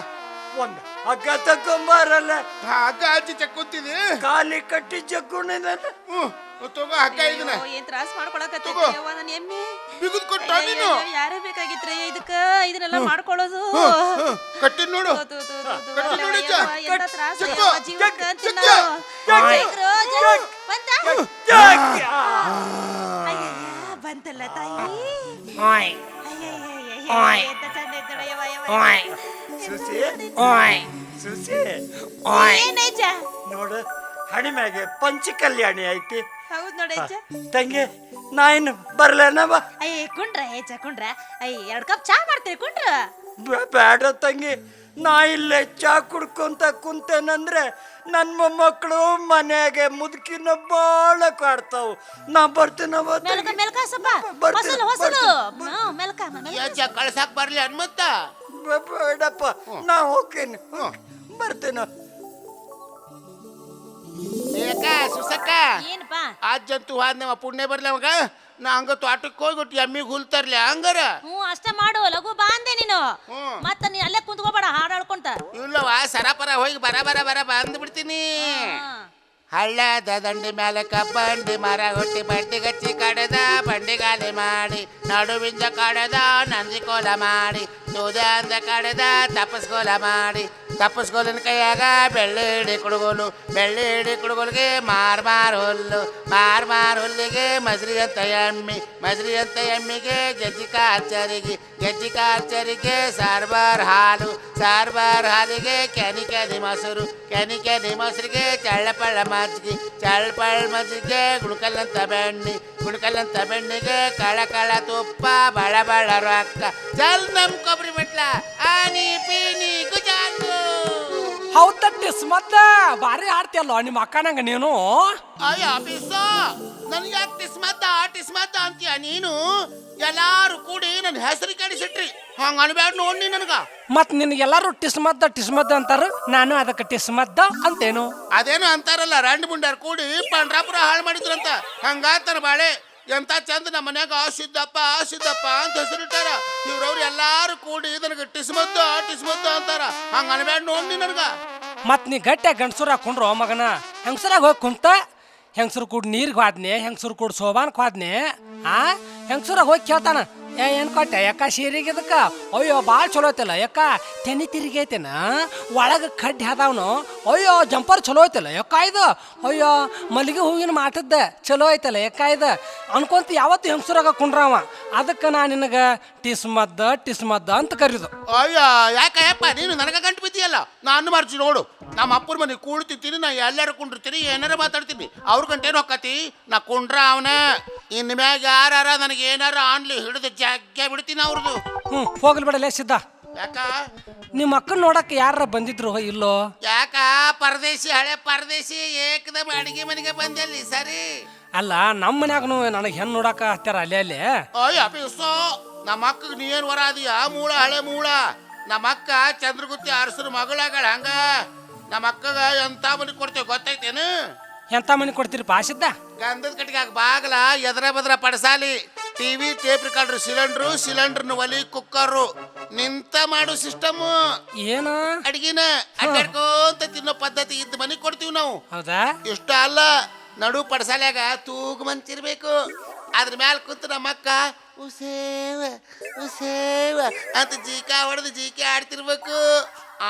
ಒಂದು ಹಗ್ಗ ತಕೊಂಬಾರಲ್ಲ. ಹಗ್ಗ ಹಚ್ಚಿ ಜಕ್ಕೊಂತಿದೆ, ಖಾಲಿ ಕಟ್ಟಿ ಜಕ್ಕೊಂಡಿದ್ದ. ತಗೋ ಹಗ್ಗ ಇದನ್ನ. ಏನ್ ತ್ರಾಸ ಮಾಡ್ಕೊಳಕತ್ತ ನನ್ನ ಎಮ್ಮಿ. ಬಿಗುದ್ ಕೊಟ್ಟ ನೀನು. ಯಾರೇ ಬೇಕಾಗಿತ್ರಿ ಇದನ್ನೆಲ್ಲ ಮಾಡ್ಕೊಳ್ಳೋದು? ಕಟ್ಟಿ ನೋಡು. ಎಂತ ತ್ರಾಸ ಜೀವಕ್ಕ ಅಂತೀನಿ ಬಂತಲ್ಲ ತಾಯಿ. ಎಂತ ಚಂದ ಸುಸಿ ಏನೈಜ ನೋಡು, ಹಣಿ ಮ್ಯಾಗೆ ಪಂಚ ಕಲ್ಯಾಣಿ ಐತಿ. ಹೌದ್ ನೋಡೈಜ. ತಂಗಿ ನಾ ಇನ್ನು ಬರ್ಲೇನವ? ಕುಂಡ್ರ ಏಜ ಕುಂಡ್ರ. 2 ಕಪ್ ಚಾ ಮಾಡ್ತೀರಿ ಕುಂಡ್ರ? ಬೇಡ ತಂಗಿ, ನಾ ಇಲ್ಲೇ ಚಾ ಕುಡ್ಕೊಂತ ಕುಂತೇನಂದ್ರೆ ನನ್ನ ಮೊಮ್ಮಕ್ಕಳು ಮನೆಯಾಗೆ ಮುದುಕಿನ ಬಾಳ ಕಾಡ್ತಾವು. ನಾ ಬರ್ತೀನವ. ಮೆಲ್ಕ ಸ್ವಲ್ಪ ಹೊಸಲು ಮೆಲ್ಕ ಕಳ್ಸಾಕ್ ಬರ್ಲಿ ಅನ್ಮತ್ತ. ಬೇಡಪ್ಪ, ನಾ ಹೋಗ್ತೇನೆ, ಬರ್ತೇನ. ಏಕ ಸುಸಕ್ಕ, ಏನಪ್ಪಾ ಅಜ್ಜಂತೂ ಹಾದ್ನವ ಪುಣ್ಯ ಬರ್ಲಿ ಅವಾಗ. ನಾ ಹಂಗ ತೋಟಕ್ಕೆ ಹೋಗ್ಬಿಟ್ಟು ಎಮ್ಮಿಗೆ ಹುಲ್ ತರ್ಲಿ ಹಂಗಾರ. ಅಷ್ಟ ಮಾಡು, ಲಘು ಬಾ ಅಂದೆ ನೀನು. ಮತ್ತ ನೀ ಅಲ್ಲೇ ಕುಂತ್ಕೋಬೇಡ ಹಾಡಾಡ್ಕೊಂತ. ಇಲ್ಲವ ಸರಪರ ಹೋಗಿ ಬರ ಬಂದ್ ಬಿಡ್ತೀನಿ. ಹಳ್ಳದ ದಂಡಿ ಮ್ಯಾಲ ಕಬ್ಬಂಡಿ ಮರ ಹುಟ್ಟಿ ಬಂಡಿ ಗಚ್ಚಿ ಕಡದ ಬಂಡಿಗಾಲಿ ಮಾಡಿ ನಡುವಿಂದ ಕಡದ ನಂದಿ ಕೋಲ ಮಾಡಿ ದೂದ ಅಂದ ಕಡದ ತಪ್ಪಸ್ಕೋಲ ಮಾಡಿ ತಪ್ಪಸ್ಕೋಲಿನ ಕೈಯಾಗ ಬೆಳ್ಳಿ ಹಿಡಿ ಕುಡುಗೋಲಿಗೆ ಮಾರ್ ಹುಲ್ಲಿಗೆ ಮಜ್ರಿ ಅಂತ ಎಮ್ಮಿಗೆ ಗೆಜ್ಜಿ ಕಾರ್ಚರಿಗೆ ಸಾರ್ಬಾರ್ ಹಾಲಿಗೆ ಕೆನಿ ಮೊಸರಿಗೆ ಚಳ್ಳಪಳ್ಳ ಮಜ್ಜಿಗೆ ಗುಣಕಲ್ಲಂತ ಬೆಣ್ಣಿಗೆ ಕಳ ತುಪ್ಪ ಬಳ ರೊಕ್ಕ ಜಲ್ ನಮ್ ಕೊಬ್ಬರಿ ಬಿಟ್ಲ ಆನಿ ಪೀನಿ ಗುಜಾಲು. ಹೌದ ಟಿಸ್ಮತ್ತ ಬಾರಿ ಆಡ್ತಿಯಲ್ಲ ನಿಮ್ಮ ಅಕ್ಕನಂಗ ನೀನು. ಅಯ್ಯ ಪಿಸೋ, ನನ್ಗೆ ಯಾಕೆ ಟಿಸ್ಮತ್ತ ಅಂತೀಯ ನೀನು? ಎಲ್ಲಾರು ಕೂಡಿ ನನ್ನ ಹೆಸರು ಕೆಡಿಸಿಟ್ರಿ. ಹಂಗ ಅನ್ಬ್ಯಾಡ ನೋಡಿ ನನ್ಗ. ಮತ್ ನಿನ್ಗೆಲ್ಲಾರು ಟಿಸ್ಮದ್ದ ಅಂತಾರ, ನಾನು ಅದಕ್ಕೆ ಟಿಸ್ಮದ್ದ ಅಂತೇನು? ಅದೇನು ಅಂತಾರಲ್ಲ, ರಂಡ್ ಮುಂಡಾರ್ ಕೂಡಿ ಪಂಡ್ರಾಪುರ ಹಾಳು ಮಾಡಿದ್ರಂತ. ಹಂಗಾತಾರ ಬಾಳೆ. ಎಂತ ಚಂದ ನಮ್ಮ ಮನ್ಯಾಗ ಸಿದ್ದಪ್ಪ ಅಂತ ಹೆಸರಿಟ್ಟಾರ. ಇವ್ರವ್ರು ಎಲ್ಲಾರು ಕೂಡಿ ನನಗೆ ಟಿಸ್ಮದ್ದ ಅಂತಾರ. ಹಂಗ ಅನ್ಬ್ಯಾಡ ನೋಡಿ ನನ್ಗ. ಮತ್ ನೀ ಗಟ್ಟೆ ಗಂಡಸೂರ ಹಾಕೊಂಡ್ರು ಮಗನ ಹೆಂಗಸರಾಗ ಹೋಗಿ ಕುಂತ ಹೆಂಗಸರು ಕೂಡ ನೀರಿಗೆ ಹೋದ್ನೆ, ಹೆಂಗಸರು ಕೂಡ ಸೋಬಾನಕ್ಕೆ ಹೋದ್ನೆ. ಹೆಂಗಸರ ಹೋಗಿ ಕೇಳ್ತಾನ, ಏನು ಕೊಟ್ಟೆ ಯಾಕ ಸೀರೆಗೆ ಇದಕ್ಕೆ? ಅಯ್ಯೋ ಭಾಳ ಚಲೋ ಐತಲ್ಲ ಯಾಕ, ತೆನಿ ತಿರುಗೈತೇನ, ಒಳಗೆ ಕಡ್ಡಿ ಹಾದವನು, ಅಯ್ಯೋ ಜಂಪರ್ ಚಲೋ ಐತಲ್ಲ ಯಾಕ ಇದು, ಅಯ್ಯೋ ಮಲ್ಲಿಗೆ ಹೂವಿನ ಮಾಟದ್ದ ಚಲೋ ಐತಲ್ಲ ಯಾಕ ಇದು ಅನ್ಕೊಂತ ಯಾವತ್ತು ಹೆಂಗಸರಾಗ ಕುಂಡ್ರವ. ಅದಕ್ಕೆ ನಾನು ನಿನಗೆ ಟಿಸ್ಮದ್ದ ಅಂತ ಕರೀದು. ಅಯ್ಯ ಯಾಕಯ್ಯಪ್ಪ ನೀನು ನನಗೆ ಗಂಟು ಬಿದ್ದೀಯಲ್ಲ. ನಾನು ಮರ್ಜಿ ನೋಡು, ನಮ್ಮ ಅಪ್ಪನ ಮನೆ ಕೂಳ್ತಿರ್ತೀನಿ, ನಾ ಎಲ್ಲಾರು ಕುಂಡಿರ್ತೀನಿ, ಏನಾರ ಮಾತಾಡ್ತೀನಿ, ಅವ್ರ ಗಂಟೇನು ಹೋಗತಿ, ನಾ ಕುಂಡ್ರ ಅವನ. ಇನ್ನು ಮ್ಯಾಗ ಯಾರ ನನಗೆ ಏನಾರ ಆನ್ಲಿ ಹಿಡಿದು ಜಗ್ಗ ಬಿಡ್ತೀನಿ ಅವ್ರದ್ದು. ಹೋಗ್ಲಿ ಬಿಡಲೇ ಸಿದ್ಧ. ಯಾಕ ನಿಮ್ಮ ಅಕ್ಕನ ನೋಡಕ್ಕೆ ಯಾರ ಬಂದಿದ್ರು ಇಲ್ಲೋ? ಯಾಕ ಪರದೇಶಿ, ಹಳೆ ಪರದೇಶಿ ಏಕದಮ್ ಅಡಿಗೆ ಮನೆಗೆ ಬಂದಲ್ಲಿ ಸರಿ. ಅಲ್ಲ ನಮ್ಮ ಮನ್ಯಾಗನು ನನಗೆ ಹೆಣ್ಣು ನೋಡಕ ಹತ್ತಾರ ಅಲ್ಲೇ ಅಲ್ಲೇ. ಅಯ್ಯ ಅಪಿಸೋ, ನಮ್ಮ ಅಕ್ಕಗೆ ನೀ ಏನು ವರ ಅದೀಯ? ಮೂಳ ಹಳೆ ಮೂಳ. ನಮ್ಮ ಅಕ್ಕ ಚಂದ್ರಗುತ್ತಿ ಅರಸರ ಮಗಳಾಗಳ. ಹಂಗ ನಮ್ಮ ಅಕ್ಕಗ ಎಂತ ಮನೆ ಕೊಡ್ತೇವೆ ಗೊತ್ತೈತೇನು? ಎಂತ ಮನೆ ಕೊಡ್ತೀರಿ ಸಿದ್ಧ? ಗಂಧದ ಕಟ್ಟಿಗೆ ಬಾಗಲ ಎದ್ರ ಬದ್ರ ಪಡಸಾಲಿ, ಟಿವಿ, ಟೇಪ್ ರಿಕಾರ್ಡರ್, ಸಿಲಿಂಡರ್ನ ಒಲಿ, ಕುಕ್ಕರು, ನಿಂತ ಮಾಡೋ ಸಿಸ್ಟಮ್. ಏನು ಅಡಿಗೆನ ಅಡ್ಡಾಡ್ಕೊಂತ ತಿನ್ನೋ ಪದ್ಧತಿ ಇದ್ದ ಮನೆ ಕೊಡ್ತೀವಿ ನಾವು. ಹೌದಾ? ಇಷ್ಟ ಅಲ್ಲ, ನಡು ಪಡಸಾಲ್ಯಾಗ ತೂಗು ಮಂತಿರ್ಬೇಕು. ಅದ್ರ ಮ್ಯಾಲ ಕುಂತು ನಮ್ಮ ಅಕ್ಕ ಉಸೇವ ಉಸೇವ ಅಂತ ಜೀಕ ಹೊಡೆದು ಜೀಕೆ ಆಡ್ತಿರ್ಬೇಕು.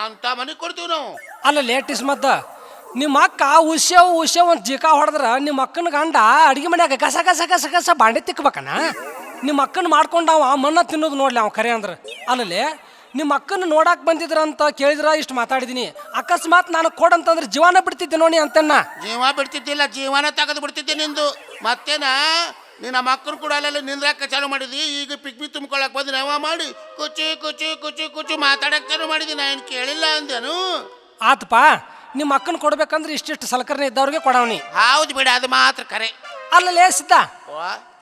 ಅಂತ ಮನೆ ಕೊಡ್ತೀವಿ ನಾವು. ಅಲ್ಲ ಲೇಟೆಸ್ಟ್ ಮದ್ದ ನಿಮ್ಮ ಅಕ್ಕ ಉಸ್ಯವ್ ಒಂದು ಜಿಕಾ ಹೊಡೆದ್ರ ನಿಮ್ಮ ಅಕ್ಕನ ಗಂಡ ಅಡಿಗೆ ಮನ್ಯಾಗ ಕಸ ಕಸ ಕಸ ಕಸ ಬಾಂಡೆ ತಿಕ್ಕಬೇಕನ? ನಿಮ್ಮ ಅಕ್ಕನ ಮಾಡ್ಕೊಂಡವ ಮಣ್ಣ ತಿನ್ನೋದು ನೋಡ್ಲಿ ಅವ ಖರೆ ಅಂದ್ರೆ. ಅಲ್ಲಲ್ಲಿ ನಿಮ್ಮ ಅಕ್ಕನ ನೋಡಕ್ ಬಂದಿದ್ರಂತ ಕೇಳಿದ್ರ ಇಷ್ಟು ಮಾತಾಡಿದೀನಿ. ಅಕಸ್ಮಾತ್ ನಾನು ಕೊಡಂತಂದ್ರೆ ಜೀವನ ಬಿಡ್ತಿದ್ದೆ ನೋಡಿ ಅಂತನ್ನ. ಜೀವ ಬಿಡ್ತಿದ್ದಿಲ್ಲ, ಜೀವನ ತೆಗೆದು ಬಿಡ್ತಿದ್ದೆ ನಿಂದು. ಮತ್ತೇನ ನೀನು ನಮ್ಮ ಅಕ್ಕನ ಕೂಡ ಅಲ್ಲೆಲ್ಲ ನಿಂದ್ರಾಕ ಚಾಲು ಮಾಡಿದಿ. ಈಗ ಪಿಕ್ಮಿ ತುಂಬ್ಕೊಳಕ್ ಬಂದು ನಾವ ಮಾಡಿ ಕುಚು ಕುಚು ಕುಚು ಕುಚು ಮಾತಾಡಕ್ ಚಾಲು ಮಾಡಿದಿ. ನಾ ಏನು ಕೇಳಿಲ್ಲ ಅಂದೇನು? ಆತಪ್ಪ, ನಿಮ್ಮ ಅಕ್ಕನ ಕೊಡ್ಬೇಕಂದ್ರೆ ಇಷ್ಟಿಷ್ಟು ಸಲಕರಣೆ ಇದ್ದವ್ರಿಗೆ ಕೊಡವನಿ. ಹೌದು ಬಿಡ, ಅದು ಮಾತ್ರ ಕರೆ. ಅಲ್ಲಲ್ಲೇ ಸಿದ್ಧ,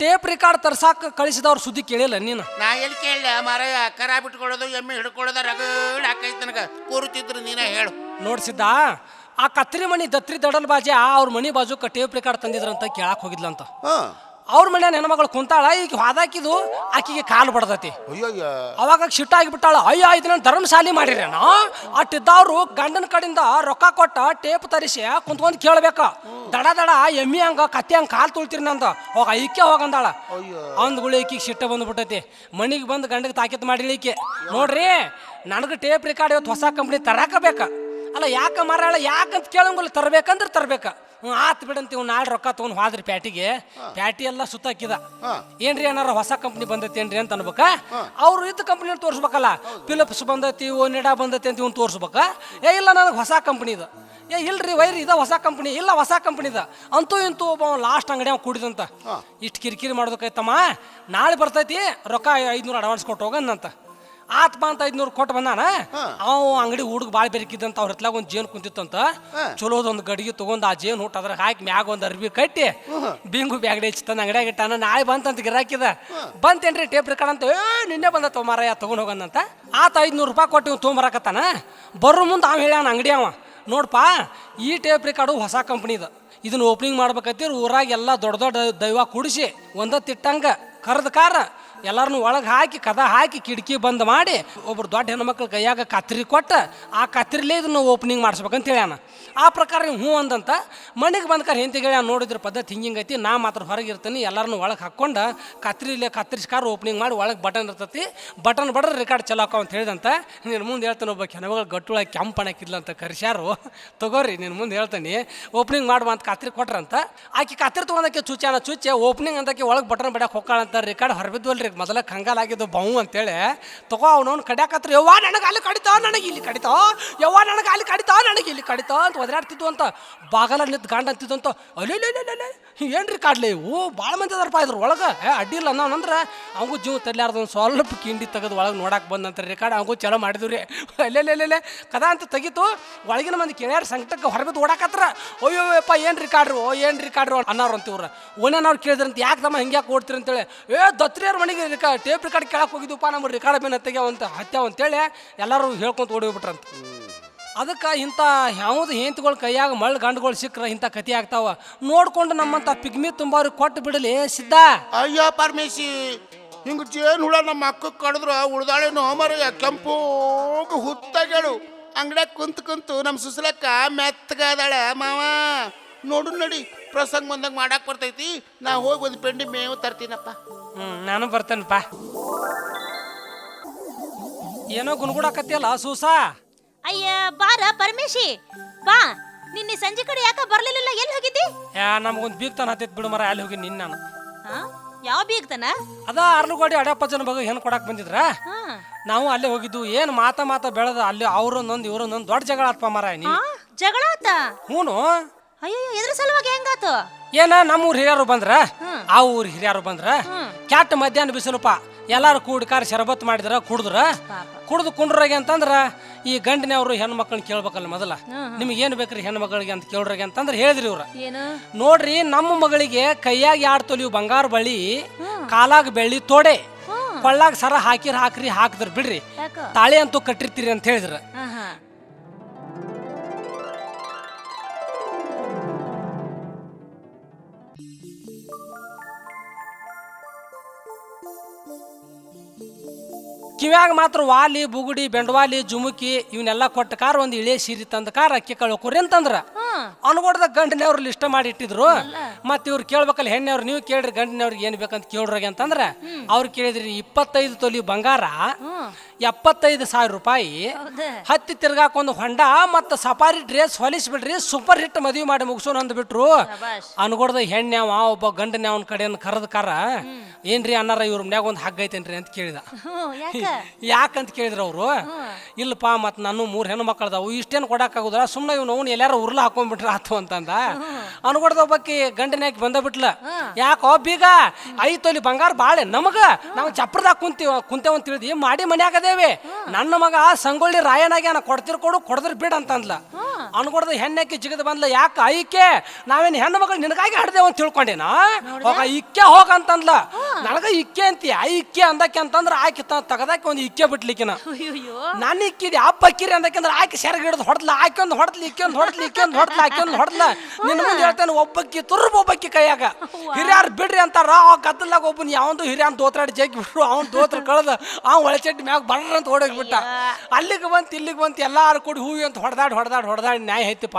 ಟೇಪ್ ರಿಕಾರ್ಡ್ ತರ್ಸಾಕ ಕಳಿಸಿದವ್ರ ಸುದ್ದಿ ಕೇಳಿಲ್ಲ ನೀನು? ನಾ ಎಲ್ಲಿ ಕೇಳಲ್ಲ ಮಾರ. ಕರ ಬಿಟ್ಕೊಳ್ಳೋದು, ಎಮ್ಮೆ ಹಿಡ್ಕೊಳ್ಳೋದು ರಗಡ್ ಹಾಕೈತಿ ನನಗೆ. ಕೂರುತ್ತಿದ್ರು ನೀನೇ ಹೇಳು. ನೋಡ್ಸಿದ್ದ, ಆ ಕತ್ರಿ ಮಣಿ ದತ್ರಿ ದಡಲ್ ಬಾಜಿ ಅವ್ರ ಮನಿ ಬಾಜುಕ ಟೇಪ್ ರಿಕಾರ್ಡ್ ತಂದಿದ್ರಂತ ಕೇಳಕ್ ಹೋಗಿದ್ಲಂತ. ಅವ್ರ ಮನೆ ಹೆಣ್ಮಗಳು ಕುಂತಾಳ, ಈಗ ಹಾದಾಕಿದು ಆಕಿಗೆ ಕಾಲು ಬಡದತಿ. ಅವಾಗ ಶಿಟ್ಟಾಗಿಬಿಟ್ಟಾಳ. ಅಯ್ಯ ಇದನ್ನ ಧರ್ಮಶಾಲಿ ಮಾಡಿರೇನ? ಅಟ್ಟಿದ್ದವ್ರು ಗಂಡನ ಕಡೆಯಿಂದ ರೊಕ್ಕ ಕೊಟ್ಟ ಟೇಪ್ ತರಿಸಿ ಕುಂತ್ಕೊಂಡ್ ಕೇಳ್ಬೇಕ. ದಡ ದಡ ಎಮ್ಮಿ ಹಂಗ ಕತ್ತಿ ಹಂಗ ಕಾಲು ತುಳ್ತಿರಿ ನಂದ. ಹೋಗ ಈಕೆ ಹೋಗಂದಾಳ. ಅಂದ್ಗಳು ಈಕಿಗೆ ಶಿಟ್ಟ ಬಂದ್ಬಿಟ್ಟೈತಿ. ಮನಿಗೆ ಬಂದು ಗಂಡಗೆ ತಾಕೀತು ಮಾಡಿಳಿ ಈಕೆ. ನೋಡ್ರಿ, ನನಗೆ ಟೇಪ್ ರಿಕಾರ್ಡ್ ಇವತ್ತು ಹೊಸ ಕಂಪ್ನಿ ತರಾಕ ಬೇಕ. ಅಲ್ಲ ಯಾಕ ಮಾರಾಳ, ಯಾಕಂತ ಕೇಳಂಗಿಲ್ಲ, ತರ್ಬೇಕಂದ್ರೆ ತರ್ಬೇಕ. ಆತ್ ಬಿಡಂತೀವ್, ನಾಳೆ ರೊಕ್ಕ ತೊಗೊಂಡು ಹೋದ್ರಿ ಪ್ಯಾಟಿಗೆ. ಪ್ಯಾಟಿ ಎಲ್ಲ ಸುತ್ತಾಕಿದ. ಏನ್ರಿ ಏನಾರ ಹೊಸ ಕಂಪ್ನಿ ಬಂದೈತೇನ್ರಿ ಅಂತ ಅನ್ಬೇಕ. ಅವ್ರು ಇದ್ದ ಕಂಪ್ನಿ ತೋರಿಸ್ಬೇಕಲ್ಲ. ಫಿಲಿಪ್ಸ್ ಬಂದೈತಿ, ಓನಿಡಾ ಬಂದೈತಿ ಅಂತ ಇವ್ನು ತೋರಿಸ್ಬೇಕ. ಇಲ್ಲ ನನಗೆ ಹೊಸ ಕಂಪ್ನಿ ಇದು. ಇಲ್ರಿ ವೈರಿ ಇದ ಹೊಸ ಕಂಪ್ನಿ. ಇಲ್ಲ ಹೊಸ ಕಂಪ್ನಿ ಇದ ಅಂತೂ ಇಂತೂ ಒಬ್ಬ ಲಾಸ್ಟ್ ಅಂಗಡಿ ಅವ್ನು ಕುಡಿದಂತ. ಇಷ್ಟು ಕಿರಿಕಿರಿ ಮಾಡೋದಕ್ಕೈತಮ್ಮ, ನಾಳೆ ಬರ್ತೈತಿ, ರೊಕ್ಕ 500 ಅಡ್ವಾನ್ಸ್ ಕೊಟ್ಟು ಹೋಗಂದಂತ. ಆತ್ ಬಾ ಅಂತ 500 ಕೊಟ್ಟು ಬಂದಾನ. ಅವ ಅಂಗಡಿ ಹುಡುಗ ಭಾಳ ಬೆರಕಿದ್ದಂತ. ಅವ್ರ ಹತ್ಲಾಗ ಒಂದು ಜೇನು ಕುಂತಿತ್ತಂತ. ಚಲೋದೊಂದು ಗಡಿಗೆ ತಗೊಂಡ್ ಆ ಜೇನು ಹುಟ್ಟು ಅದ್ರ ಹಾಕಿ ಮ್ಯಾಗ ಒಂದು ಅರ್ಬಿ ಕಟ್ಟಿ ಬಿಂಗು ಬ್ಯಾಗಡೆ ಹಚ್ಚಿ ಅಂಗಡಿಯಾಗ ಇಟ್ಟಾನ. ನಾಳೆ ಬಂತಂತ ಗಿರಾಕಿದ. ಬಂತೇನ್ರಿ ಟೇಪ್ ರಿಕಾರ್ಡ್ ಅಂತ? ನಿನ್ನೆ ಬಂದತ್ತ ಮಾರಾಯ ತಗೊಂಡ್ ಹೋಗಂದಂತ. ಆತ 500 ರೂಪಾಯಿ ಕೊಟ್ಟು ಇವ್ ತೊಗೊಂಬರಕತ್ತಾನ. ಬರೋ ಮುಂದೆ ಅವ ಹೇಳ್ಯಾನ ಅಂಗಡಿ ಅವ, ನೋಡ್ಪ ಈ ಟೇಪ್ ರಿಕಾರ್ಡು ಹೊಸ ಕಂಪ್ನಿದ. ಇದನ್ನ ಓಪನಿಂಗ್ ಮಾಡ್ಬೇಕತ್ತೀರಿ. ಊರಾಗ ಎಲ್ಲ ದೊಡ್ಡ ದೊಡ್ಡ ದೈವ ಕೂಡಿಸಿ ಒಂದ ತಿಟ್ಟಂಗ ಕರೆದ ಕಾರ ಎಲ್ಲರನ್ನು ಒಳಗೆ ಹಾಕಿ ಕದ ಹಾಕಿ ಕಿಟಕಿ ಬಂದ್ ಮಾಡಿ ಒಬ್ರು ದೊಡ್ಡ ಹೆಣ್ಮಕ್ಳ ಕೈಯಾಗ ಕತ್ರಿ ಕೊಟ್ಟು ಆ ಕತ್ರಿಲೇ ಇದನ್ನು ಓಪನಿಂಗ್ ಮಾಡಿಸ್ಬೇಕಂತ ಹೇಳ್ಯಾನ. ಆ ಪ್ರಕಾರ ನೀವು ಹ್ಞೂ ಅಂದಂತ. ಮನೆಗೆ ಬಂದ್ಕಾರ ಹೆಂತಿಗೆ ನೋಡಿದ್ರ ಪದ್ಧತಿ ಹಿಂಗೈತಿ. ನಾ ಮಾತ್ರ ಹೊರಗೆ ಇರ್ತೀನಿ, ಎಲ್ಲರನ್ನು ಒಳಗೆ ಹಾಕ್ಕೊಂಡು ಕತ್ರಿಲೇ ಕತ್ತರಿಸ್ಕಾರ ಓಪನಿಂಗ್ ಮಾಡಿ ಒಳಗೆ ಬಟನ್ ಇರ್ತೈತಿ. ಬಟನ್ ಬಡ್ರೆ ರೆಕಾರ್ಡ್ ಚಲೋ ಹಾಕೋ ಅಂತ ಹೇಳಿದಂತ. ನೀನು ಮುಂದೆ ಹೇಳ್ತಾನೆ, ಒಬ್ಬ ಹೆಣ್ಮಗಳು ಗಟ್ಟುಳಾಗಿ ಕೆಂಪು ಹಾಕಿದ್ಲ ಅಂತ ಕರ್ಸ್ಯಾರು. ತಗೋರಿ ನೀನು ಮುಂದೆ ಹೇಳ್ತಾನೆ, ಓಪನಿಂಗ್ ಮಾಡುವ ಅಂತ ಕತ್ರಿ ಕೊಟ್ರಂತ. ಆಕೆ ಕತ್ರಿ ತೊಗೊಂಡಕ್ಕೆ ಚುಚ್ಚಾನ ಚುಚ್ಚೆ ಓಪನಿಂಗ್ ಅಂತಕ್ಕೆ ಒಳಗೆ ಬಟನ್ ಬಡ್ಯಾಕೆ ಹೋಗ್ಕಾಳಂತ. ರೆಕಾರ್ಡ್ ಹೊರಬಿದ್ವಲ್ರಿ ಮೊದಲ ಕಂಗಾಲಾಗಿದ್ದು ಬಹು ಅಂತೇಳಿ ತಗೋ ಅವನವ್ನು ಕಡ್ಯಾಕತ್ರ. ಯವ್ವ ನನಗೆ ಅಲ್ಲಿ ಕಡಿತಾ, ನನಗೆ ಇಲ್ಲಿ ಕಡಿತಾ, ಯವ್ವ ನನಗೆ ಅಲ್ಲಿ ಕಡಿತಾ, ನನಗೆ ಇಲ್ಲಿ ಕಡಿತಾ ಅಂತ ಒದರಾಡ್ತಿದ್ವು ಅಂತ. ಬಾಗಲ ನಿಂತು ಗಂಡ ಅಂತಿದ್ದಂತ. ಅಲ್ಲೇ ಏನ್ರಿ ಕಾಡ್ಲಿ ಇವು ಭಾಳ ಮಂದಿ ಅದಾರಪ್ಪ ಇದ್ರ ಒಳಗೆ. ಅಡ್ಡಿ ಇಲ್ಲ ನಾವಂದ್ರೆ ಅವಂಗೂ ಜೀವ ತಲ್ಲಾರ್ದೊಂದು ಸ್ವಲ್ಪ ಕಿಂಡಿ ತೆಗೆದು ಒಳಗೆ ನೋಡಕ್ಕೆ ಬಂದಂತ. ರೆಕಾರ್ಡ್ ಅವಂಗೂ ಚಲೋ ಮಾಡಿದ್ವಿ. ಅಲ್ಲೆಲ್ಲೆಲ್ಲೆ ಕದಾ ಅಂತ ತೆಗಿತು. ಒಳಗಿನ ಮಂದಿ ಕೇಳ್ಯಾರ ಸಂಕಟಕ್ಕೆ ಹೊರಬಿದ್ದು ಓಡಾಕತ್ರ. ಅಯ್ಯೋಯಪ್ಪ ಏನು ರಿಕಾರ್ಡ್ರು ಅನ್ನೋರು ಅಂತಿವ್ರ. ಓನೇನವ್ರು ಕೇಳಿದ್ರಂತ, ಯಾಕೆ ತಮ್ಮ ಹಿಂಗೆ ಯಾಕೆ ಓಡ್ತೀರಿ ಅಂತೇಳಿ. ದತ್ರಿಯವ್ರ ಮನೆಗೆ ಟೇಪ್ ರಿಕಾರ್ಡ್ ಕೇಳಕ್ಕೆ ಹೋಗಿದ್ವಪ್ಪ, ನಮ್ಮ ರಿಕಾರ್ಡ್ ಮೇಲೆ ತೆಗ್ಯಾವಂತ ಹತ್ಯಾವ ಅಂತೇಳಿ ಎಲ್ಲರೂ ಹೇಳ್ಕೊಂತ ಓಡಿ ಹೋಗ್ಬಿಟ್ರಂತ. ಅದಕ್ಕೆ ಇಂಥ ಯಾವುದು ಹೆಂತಗಳು ಕೈಯಾಗ ಮಳ್ಳ ಗಂಡುಗಳು ಸಿಕ್ಕರೆ ಇಂಥ ಕತಿ ಆಗ್ತಾವ. ನೋಡ್ಕೊಂಡು ನಮ್ಮಂಥ ಪಿಗ್ಮಿ ತುಂಬವ್ರಿಗೆ ಕೊಟ್ಟು ಬಿಡಲಿ ಸಿದ್ಧ. ಅಯ್ಯೋ ಪರಮೇಶಿ, ಹಿಂಗೆ ಜೇನು ಹುಳ ನಮ್ಮ ಅಕ್ಕಕ್ಕೆ ಕಡಿದ್ರು ಉಳ್ದಾಳೇನೋ ಮರ ಕೆಂಪು ಹುತ್ತಾಗೇಳು. ಅಂಗಡ್ಯಾಗ ಕುಂತು ನಮ್ಮ ಸುಸಲಕ್ಕ ಮೆತ್ತಗಾದಾಳೆ ಮಾವ. ನೋಡು ನಡಿ, ಪ್ರಸಂಗ ಬಂದಾಗ ಮಾಡಕ್ ಬರ್ತೈತಿ. ನಾ ಹೋಗಿ ಒಂದು ಪೆಂಡಿ ಮೇವು ತರ್ತೀನಪ್ಪ. ನಾನು ಬರ್ತೇನಪ್ಪ. ಏನೋ ಗುನ್ಗುಡಾಕತ್ತಿಯಲ್ಲ ಸೂಸ. ಅಯ್ಯ ಬಾರ ಪರಮೇಶಿ ಬಾ. ನಿನ್ನೆ ಸಂಜೆ ಕಡೆ ಯಾಕ ಬರ್ಲಿಲ್ಲ, ಎಲ್ಲಿ ಹೋಗಿದ್ದಿ? ನಮಗೊಂದು ಬೀಗ್ತಾನ ಹತ್ತಿತ್ ಬಿಡು ಮರ, ಅಲ್ಲಿ ಹೋಗಿ ನಿನ್ನ ನಾನು. ಯಾವ ಬೀಗ್ತಾನ? ಅದ ಅರ್ಲುಗೋಡಿ ಅಡ್ಯಪ್ಪಜ್ಜನ ಬಗ್ಗೆ ಹೆಣ್ಣು ಕೊಡಾಕ್ ಬಂದಿದ್ರ, ನಾವು ಅಲ್ಲೇ ಹೋಗಿದ್ದು. ಏನ್ ಮಾತಾ ಬೆಳೆದ ಅಲ್ಲಿ ಅವ್ರನ್ನೊಂದು ಇವ್ರನ್ನೊಂದು ದೊಡ್ಡ ಜಗಳ ಆತ್ಪ ಮರ. ಜಗಳ ಆತ? ಹೂನು. ಅಯ್ಯೋ ಎದ್ರ ಸಲುವಾಗಿ ಹೆಂಗಾತು? ಏನ ನಮ್ಮೂರ್ ಹಿರಿಯರು ಬಂದ್ರ, ಆ ಊರ್ ಹಿರಿಯರು ಬಂದ್ರ, ಕ್ಯಾಟ್ ಮಧ್ಯಾಹ್ನ ಬಿಸಿಲಪ್ಪ ಎಲ್ಲಾರು ಕೂಡ್ಕಾರ ಶರಬತ್ ಮಾಡಿದ್ರ, ಕುಡ್ದು ಕುಂಡ್ರಾಗೆ ಅಂತಂದ್ರ ಈ ಗಂಡಿನವ್ರು ಹೆಣ್ಣು ಮಕ್ಕಳನ್ನ ಕೇಳ್ಬೇಕಲ್ಲ ಮೊದಲ, ನಿಮ್ಗೆ ಏನ್ ಬೇಕ್ರಿ ಹೆಣ್ಣು ಮಗಳಿಗೆ ಅಂತ ಕೇಳ್ರಿಗೆ ಅಂತಂದ್ರ ಹೇಳಿದ್ರಿ ಇವ್ರ. ನೋಡ್ರಿ ನಮ್ಮ ಮಗಳಿಗೆ ಕೈಯಾಗ 2 ತೊಲಿ ಬಂಗಾರ ಬಳಿ, ಕಾಲಾಗ ಬೆಳ್ಳಿ ತೋಡೆ, ಕೊಳ್ಳಾಗ ಸರ ಹಾಕ್ರಿ ಹಾಕಿದ್ರ ಬಿಡ್ರಿ, ತಾಳಿ ಅಂತೂ ಕಟ್ಟಿರ್ತೀರಿ ಅಂತ ಹೇಳಿದ್ರ. ಕಿವ್ಯಾಗ ಮಾತ್ರ ವಾಲಿ ಬುಗುಡಿ ಬೆಂಡವಾಲಿ ಜುಮುಕಿ ಇವನ್ನೆಲ್ಲ ಕೊಟ್ಟ ಕಾರ ಒಂದು ಇಳೆ ಸೀರೆ ತಂದ ಕಾರ ಅಕ್ಕಿ ಕಳ್ಕೊರಿ ಅಂತಂದ್ರ ಅನ್ಗೊಡ್ದ ಗಂಡಿನವ್ರು ಲಿಸ್ಟ್ ಮಾಡಿ ಇಟ್ಟಿದ್ರು. ಮತ್ ಇವ್ರು ಕೇಳ್ಬೇಕಲ್ಲ ಹೆಣ್ಣವ್ರು, ನೀವು ಕೇಳ್ರಿ ಗಂಡಿನವ್ರಿಗೆ ಏನ್ ಬೇಕಂತ ಕೇಳ್ರಾಗ ಅಂತಂದ್ರ ಅವ್ರು ಕೇಳಿದ್ರಿ 25 ತೊಲಿ ಬಂಗಾರ, 75,000 ರೂಪಾಯಿ, ಹತ್ತಿ ತಿರ್ಗಾಕ ಒಂದು ಹೊಂಡ ಮತ್ತ ಸಫಾರಿ ಡ್ರೆಸ್ ಹೊಲಿಸ್ಬಿಡ್ರಿ, ಸೂಪರ್ ಹಿಟ್ ಮದ್ವಿ ಮಾಡಿ ಮುಗಿಸೋಣ ಅಂದ್ಬಿಟ್ರು. ಅನ್ಗೊಡ್ದ ಹೆಣ್ಣವ ಒಬ್ಬ ಗಂಡನ್ಯಾವನ್ ಕಡೆಯನ್ನ ಕರೆದ ಕಾರ, ಏನ್ರಿ ಅನ್ನಾರ ಇವ್ರ ಮನ್ಯಾಗ ಒಂದು ಹಗ್ಗ ಐತೇನ್ರಿ ಅಂತ ಕೇಳಿದ. ಯಾಕಂತ ಕೇಳಿದ್ರು ಅವ್ರು. ಇಲ್ಲಪ್ಪ ಮತ್ ನಾನು 3 ಹೆಣ್ಣು ಮಕ್ಕಳದಾವು, ಇಷ್ಟೇನು ಕೊಡಕ್ಕಾಗುದ್ರ, ಸುಮ್ಮನೆ ಇವ್ ನೋವು ಎಲ್ಲಾರ ಉರ್ಲ ಹಾಕೊಂಡ್ಬಿಟ್ರ ಆತು ಅಂತಂದ. ಅನ್ಕೊಡ್ದ ಒಬ್ಬಾಕಿ ಗಂಡನ್ಯಾಕ ಬಂದ ಬಿಟ್ಲ. ಯಾಕೋ ಬೀಗ 5 ತೊಲಿ ಬಂಗಾರ ಬಾಳೆ ನಮಗ, ನಾವು ಚಪ್ರದಾಗ ಕುಂತೇವ ಅಂತ ತಿಳಿದಿ ಮಾಡಿ ಮನ್ಯಾಗದೇವಿ, ನನ್ನ ಮಗ ಸಂಗೊಳ್ಳಿ ರಾಯನಾಗ್ಯಾನ, ಕೊಡ್ತಿರ್ ಕೊಡು ಕೊಡದ್ರ ಬಿಡ ಅಂತಂದ್ಲ. ಅನ್ಕೊಡ್ದ ಹೆಣ್ಣಾಕಿ ಜಿಗದ ಬಂದ್ಲ. ಯಾಕ ಐಕೆ ನಾವೇನು ಹೆಣ್ಣು ಮಗಳು ನಿನಗಾಗಿ ಹಡ್ದೇವ ಅಂತ ತಿಳ್ಕೊಂಡೇನ, ಹೋಗ ಇಕ್ಕೆ ಹೋಗಂತಂದ್ಲ. ನನಗ ಇಕ್ಕೆ ಅಂತೀಯ, ಇಕ್ಕೆ ಅಂದಕ್ಕೆ ಅಂತಂದ್ರ ಆಕಿ ತಗದಾಕಿ ಒಂದು ಇಕ್ಕೆ ಬಿಟ್ಲಿಕ್ಕಿನ, ನಾನು ಇಕ್ಕಿದೆ ಅಪ್ಪ ಅಕ್ಕಿರಿ ಅಂದಕ್ಕಂದ್ರೆ ಆಕಿ ಸೆರಗ ಹಿಡಿದು ಹೊಡ್ಲ, ಆಕಿ ಒಂದು ಹೊಡ್ಲಿ ಇಕ್ಕೆ ಒಂದು ಹೊಡ್ಲಿ ಇಕ್ಕೆ ಒಂದು ಹೊಡ್ಲ ಆಕಿ ಒಂದು ಹೊಡ್ಲ. ನಿನ್ನ ಮುಂದೆ ಹೇಳ್ತೇನೆ ಒಬ್ಬಕ್ಕಿ ತುರ್ಬ ಒಬ್ಬಕ್ಕಿ ಕೈಯಾಗ ಹಿರಿಯಾರು ಬಿಡ್ರಿ ಅಂತಾರ. ಆ ಗದ್ದಲಾಗ ಒಬ್ಬನ ಯಾವಂದು ಹಿರಿಯನ್ ದೋತ್ರಾಡಿ ಜಗ್ಗಿ ಬಿಟ್ರು, ಅವ್ನ ದೋತ್ರ ಕಳೆದ ಒಳಚಟ್ಟಿ ಮ್ಯಾಗ ಬರ್ರ ಅಂತ ಹೊಡೋಗ್ಬಿಟ್ಟ. ಅಲ್ಲಿಗೆ ಬಂತು ಇಲ್ಲಿಗೆ ಬಂತು ಎಲ್ಲಾರು ಕೂಡಿ ಹೂವಿ ಅಂತ ಹೊಡೆದಾಡಿ ನ್ಯಾಯ ಐತಿಪ್ಪ.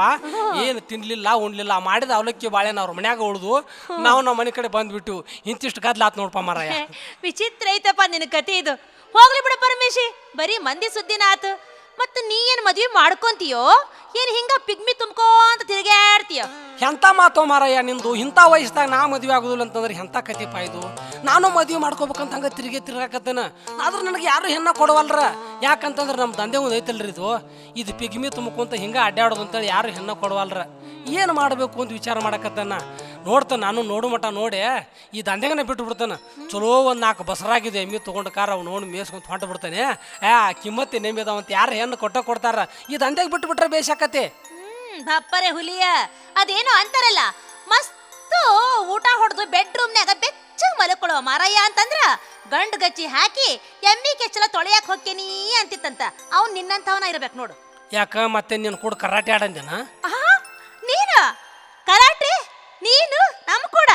ಏನು ತಿನ್ಲಿಲ್ಲ ಉಣ್ಲಿಲ್ಲ, ಮಾಡಿದ ಅವಲಕ್ಕಿ ಬಾಳೆನ ಅವ್ರ ಮನ್ಯಾಗ ಉಳ್ದು ನಾವು ನಮ್ಮ ಮನೆ ಕಡೆ ಬಂದ್ಬಿಟ್ಟು ಇಂತಿಷ್ಟು ಗದ್ಲಾತ್ ನೋಡ್ಪ ಮಾರಾಯ. ವಿಚಿತ್ರ ಐತಪ್ಪ ನಿನ್ನ ಕತೆ ಇದು. ಹೋಗ್ಲಿ ಬಿಡ ಪರಮೇಶಿ, ಬರೀ ಮಂದಿ ಸುದ್ದಿನ ಆತು. ಮತ್ತ ನೀ ಏನ್ ಮದ್ವಿ ಮಾಡ್ಕೊಂತೀಯೋ ಏನ್ ಹಿಂಗ ಪಿಗ್ಮಿ ತುಂಬ್ಕೋ ಅಂತ ತಿರ್ಗಾಡ್ತೀಯೋ? ಎಂತ ಮಾತೋ ಮಾರಾಯ ನಿಂದು. ಇಂಥ ವಯಸ್ಸಾಗ ನಾ ಮದ್ವೆ ಆಗುದಿಲ್ಲ ಅಂತಂದ್ರೆ ಎಂತ ಕತಿಪ ಇದು. ನಾನು ಮದ್ವೆ ಮಾಡ್ಕೋಬೇಕಂತ ಹಂಗ ತಿರ್ಗಾಕತ್ತೇನ, ಆದ್ರೆ ನನಗೆ ಯಾರು ಹೆಣ್ಣ ಕೊಡವಲ್ರ. ಯಾಕಂತಂದ್ರೆ ನಮ್ಮ ದಂಧೆ ಒಂದು ಐತಲ್ರಿ ಇದು ಪಿಗ್ಮಿ ತುಂಬ್ಕೊಂತ ಹಿಂಗ ಅಡ್ಡಾಡೋದು ಅಂತೇಳಿ ಯಾರು ಹೆಣ್ಣ ಕೊಡವಲ್ರ. ಏನು ಮಾಡಬೇಕು ಅಂತ ವಿಚಾರ ಮಾಡಕತ್ತಾನ. ನೋಡ್ತಾನೆ ನಾನು ನೋಡು ಮಟ ನೋಡಿ ಈ ದಂಧೆಗನೆ ಬಿಟ್ಟು ಬಿಡ್ತಾನೆ. ಚಲೋ ಒಂದು 4 ಬಸರಾಗಿದೆ ಎಮ್ಮಿ ತೊಗೊಂಡು ಕಾರ ಅವ್ ನೋಡಿ ಮೇಸ್ಕೊಂತ ಹೊಂಟ ಬಿಡ್ತಾನೆ. ಕಿಮ್ಮತ್ತಿ ನೆಮ್ಮಿದಾವಂತ ಯಾರು ಹೆಣ್ಣು ಕೊಡ್ತಾರ. ಈ ದಂಧೆಗೆ ಬಿಟ್ಟು ಬಿಟ್ರೆ ಬೇಸಾಕತಿ. ಬಪ್ಪರೆ ಹುಲಿಯ ಅದೇನೋ ಅಂತಾರಲ್ಲ, ಮಸ್ತು ಊಟ ಹೊಡೆದು ಬೆಡ್ರೂಮ್ನಾಗ ಬೆಚ್ಚಗ್ ಮಲ್ಕೊಳ್ಳೋ ಮಾರಯ್ಯ ಅಂತಂದ್ರ ಗಂಡು ಗಚ್ಚಿ ಹಾಕಿ ಎಮ್ಮಿ ಕೆಚ್ಚಲ ತೊಳೆಯಾಕ ಹೋಗ್ತೇನಿ ಅಂತಿತ್ತಂತ. ಅವ್ನು ನಿನ್ನಂತವನ ಇರ್ಬೇಕು ನೋಡು. ಯಾಕ ಮತ್ತೆ ನೀನು ಕೂಡ ಕರಾಟೆ ಆಡಂದೇನ? ನೀನು ಕರಾಟೆ? ನೀನು ನಮ್ ಕೂಡ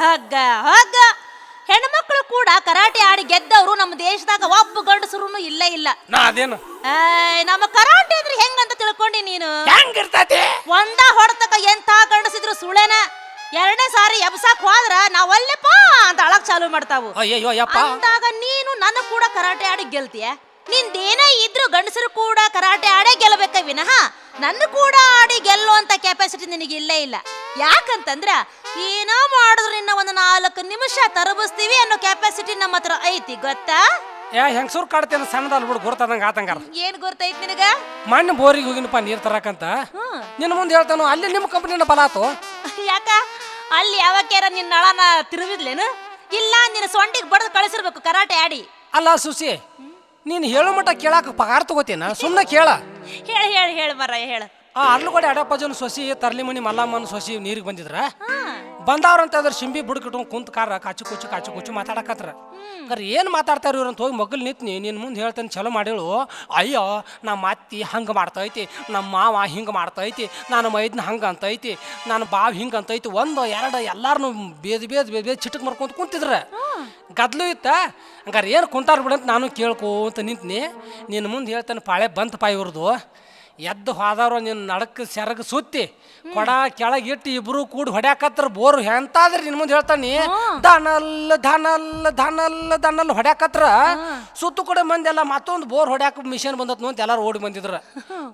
ಹಗ್ಗ ಹಗ್ಗ. ಹೆಣ್ಮಕ್ಳು ಕೂಡ ಕರಾಟೆ ಆಡಿ ಗೆದ್ದವ್ರು ನಮ್ಮ ದೇಶದಾಗ ಒಬ್ಬ ಗಂಡಸರು ಇಲ್ಲ ಇಲ್ಲ. ಅದೇನು ನಮ್ಮ ಕರಾಟೆ ಅಂದ್ರೆ ಹೆಂಗಂತ ತಿಳ್ಕೊಂಡಿ ನೀನು? ಹೆಂಗಿರ್ತೈತಿ? ಒಂದ ಹೊಡೆತಕ ಎಂತ ಗಂಡಸಿದ್ರು ಸುಳ್ಳೇನ, 2ನೇ ಸಾರಿ ಎಬ್ಸಾಕ್ ಹೋದ್ರ ನಾವಲ್ಲೆಪ್ಪ ಅಂತ ಅಳಕ್ ಚಾಲು ಮಾಡ್ತಾವು. ಅಂದಾಗ ನೀನು ನನ್ನ ಕೂಡ ಕರಾಟೆ ಆಡಿ ಗೆಲ್ತೀಯ? ನಿಂದೇನೇ ಇದ್ರು ಗಂಡಸರು ಕೂಡ ಕರಾಟೆ ಆಡೇ ಗೆಲ್ಲಬೇಕ ವಿನಃ ನನ್ನ ಕೂಡ ಆಡಿ ಗೆಲ್ಲುವಂತ ಕೆಪಾಸಿಟಿ ನಿನಗೆ ಇಲ್ಲೇ ಇಲ್ಲ. ಯಾಕಂತಂದ್ರ ಏನೋ ಮಾಡಿದ್ರು ನಿನ್ನ ಒಂದು 4 ನಿಮಿಷ ತರಬಿಸ್ತೀವಿ ಅನ್ನೋ ಕೆಪಾಸಿಟಿ ನಮ್ಮ ಹತ್ರ ಐತಿ, ಗೊತ್ತಾ? ಹೆಂಗಸೂರ್ ಕಾಡ್ತೇನೆ ಸಣ್ಣದಲ್ ಬಿಡು, ಗುರ್ತದಂಗ ಆತಂಗಾರ. ಏನ್ ಗುರ್ತೈತಿ ನಿನಗ? ಮಣ್ಣು ಬೋರಿಗೆ ಹೋಗಿನಪ್ಪ ನೀರ್ ತರಕಂತ. ನಿನ್ನ ಮುಂದೆ ಹೇಳ್ತಾನು ಅಲ್ಲಿ ನಿಮ್ಮ ಕಂಪನಿನ ಬಲ ಆತು. ಯಾಕ ಅಲ್ಲಿ ಯಾವಕ್ಯಾರ ನಿನ್ನ ನಳನ ತಿರುವಿದ್ಲೇನು? ಇಲ್ಲ ನಿನ್ನ ಸೊಂಡಿಗೆ ಬಡ್ದು ಕಳಿಸಿರ್ಬೇಕು ಕರಾಟೆ ಆಡಿ. ಅಲ್ಲ ಸುಸಿ, ನೀನು ಹೇಳೋ ಮಟ್ಟ ಕೇಳಾಕ ಪಗಾರ ತಗೋತೇನ? ಸುಮ್ಮನೆ ಕೇಳ. ಹೇಳ ಮರ ಹೇಳ. ಅರ್ಲುಗೋಡೆ ಅಡಪ್ಪಜನ ಸೊಸಿ ತರ್ಲಿಮಣಿ ಮಲ್ಲಮ್ಮನ ಸೊಸಿ ನೀರಿಗೆ ಬಂದಿದ್ರ. ಬಂದವ್ರಂತ ಅದ್ರ ಶಿಂಬಿ ಬುಡಕಿಟ್ಕೊಂಡು ಕುಂತ ಕಾರ ಕಾಚು ಕುಚ್ಚು ಮಾತಾಡಕತ್ರ. ಕರ್ ಏನು ಮಾತಾಡ್ತಾರ ಇವ್ರಂತ ಹೋಗಿ ಮಗ್ಗಲ್ ನಿಂತ್ನಿ ನಿನ್ನ ಮುಂದೆ ಹೇಳ್ತೇನೆ ಚಲೋ ಮಾಡಿಳು. ಅಯ್ಯೋ ನಮ್ಮ ಅತ್ತಿ ಹಂಗೆ ಮಾಡ್ತೈತಿ, ನಮ್ಮ ಮಾವ ಹಿಂಗೆ ಮಾಡ್ತೈತಿ, ನಾನು ಮೈದ್ನ ಹಂಗೆ ಅಂತೈತಿ, ನಾನು ಬಾವಿ ಹಿಂಗೆ ಅಂತೈತಿ, 1 2 ಎಲ್ಲಾರನು ಬೇದ್ ಚಿಟಕ್ ಮಾಡ್ಕೊಂತ ಕುಂತಿದ್ರ. ಗದ್ಲು ಇತ್ತ. ಹಂಗಾರೆ ಏನು ಕುಂತಾರ ಬಿಡಂತ ನಾನು ಕೇಳ್ಕೊಂತ ನಿಂತ್ನಿ. ನಿನ್ನ ಮುಂದೆ ಹೇಳ್ತೇನೆ ಪಾಳೆ ಬಂತಪ್ಪ ಇವ್ರದು. ಎದ್ದು ಹೋದವ್ರು ನಿನ್ನ ನಡಕ್ಕೆ ಸೆರಗ ಸುತ್ತಿ ಕೊಡ ಕೆಳಗೆ ಇಟ್ಟು ಇಬ್ರು ಕೂಡಿ ಹೊಡ್ಯಾಕತ್ರ ಬೋರ್ ಎಂತಾದ್ರಿ ನಿನ್ ಮುಂದೆ ಹೇಳ್ತಾನಿ ದನಲ್ ಧನಲ್ ಧನಲ್ ದನಲ್ ಹೊಡ್ಯಾಕತ್ರ ಸುತ್ತು ಕಡೆ ಮಂದಿ ಎಲ್ಲ ಮತ್ತೊಂದು ಬೋರ್ ಹೊಡ್ಯಾಕ ಮಿಷನ್ ಬಂದತ್ ಅಂತ ಎಲ್ಲಾರು ಓಡಿ ಬಂದಿದ್ರ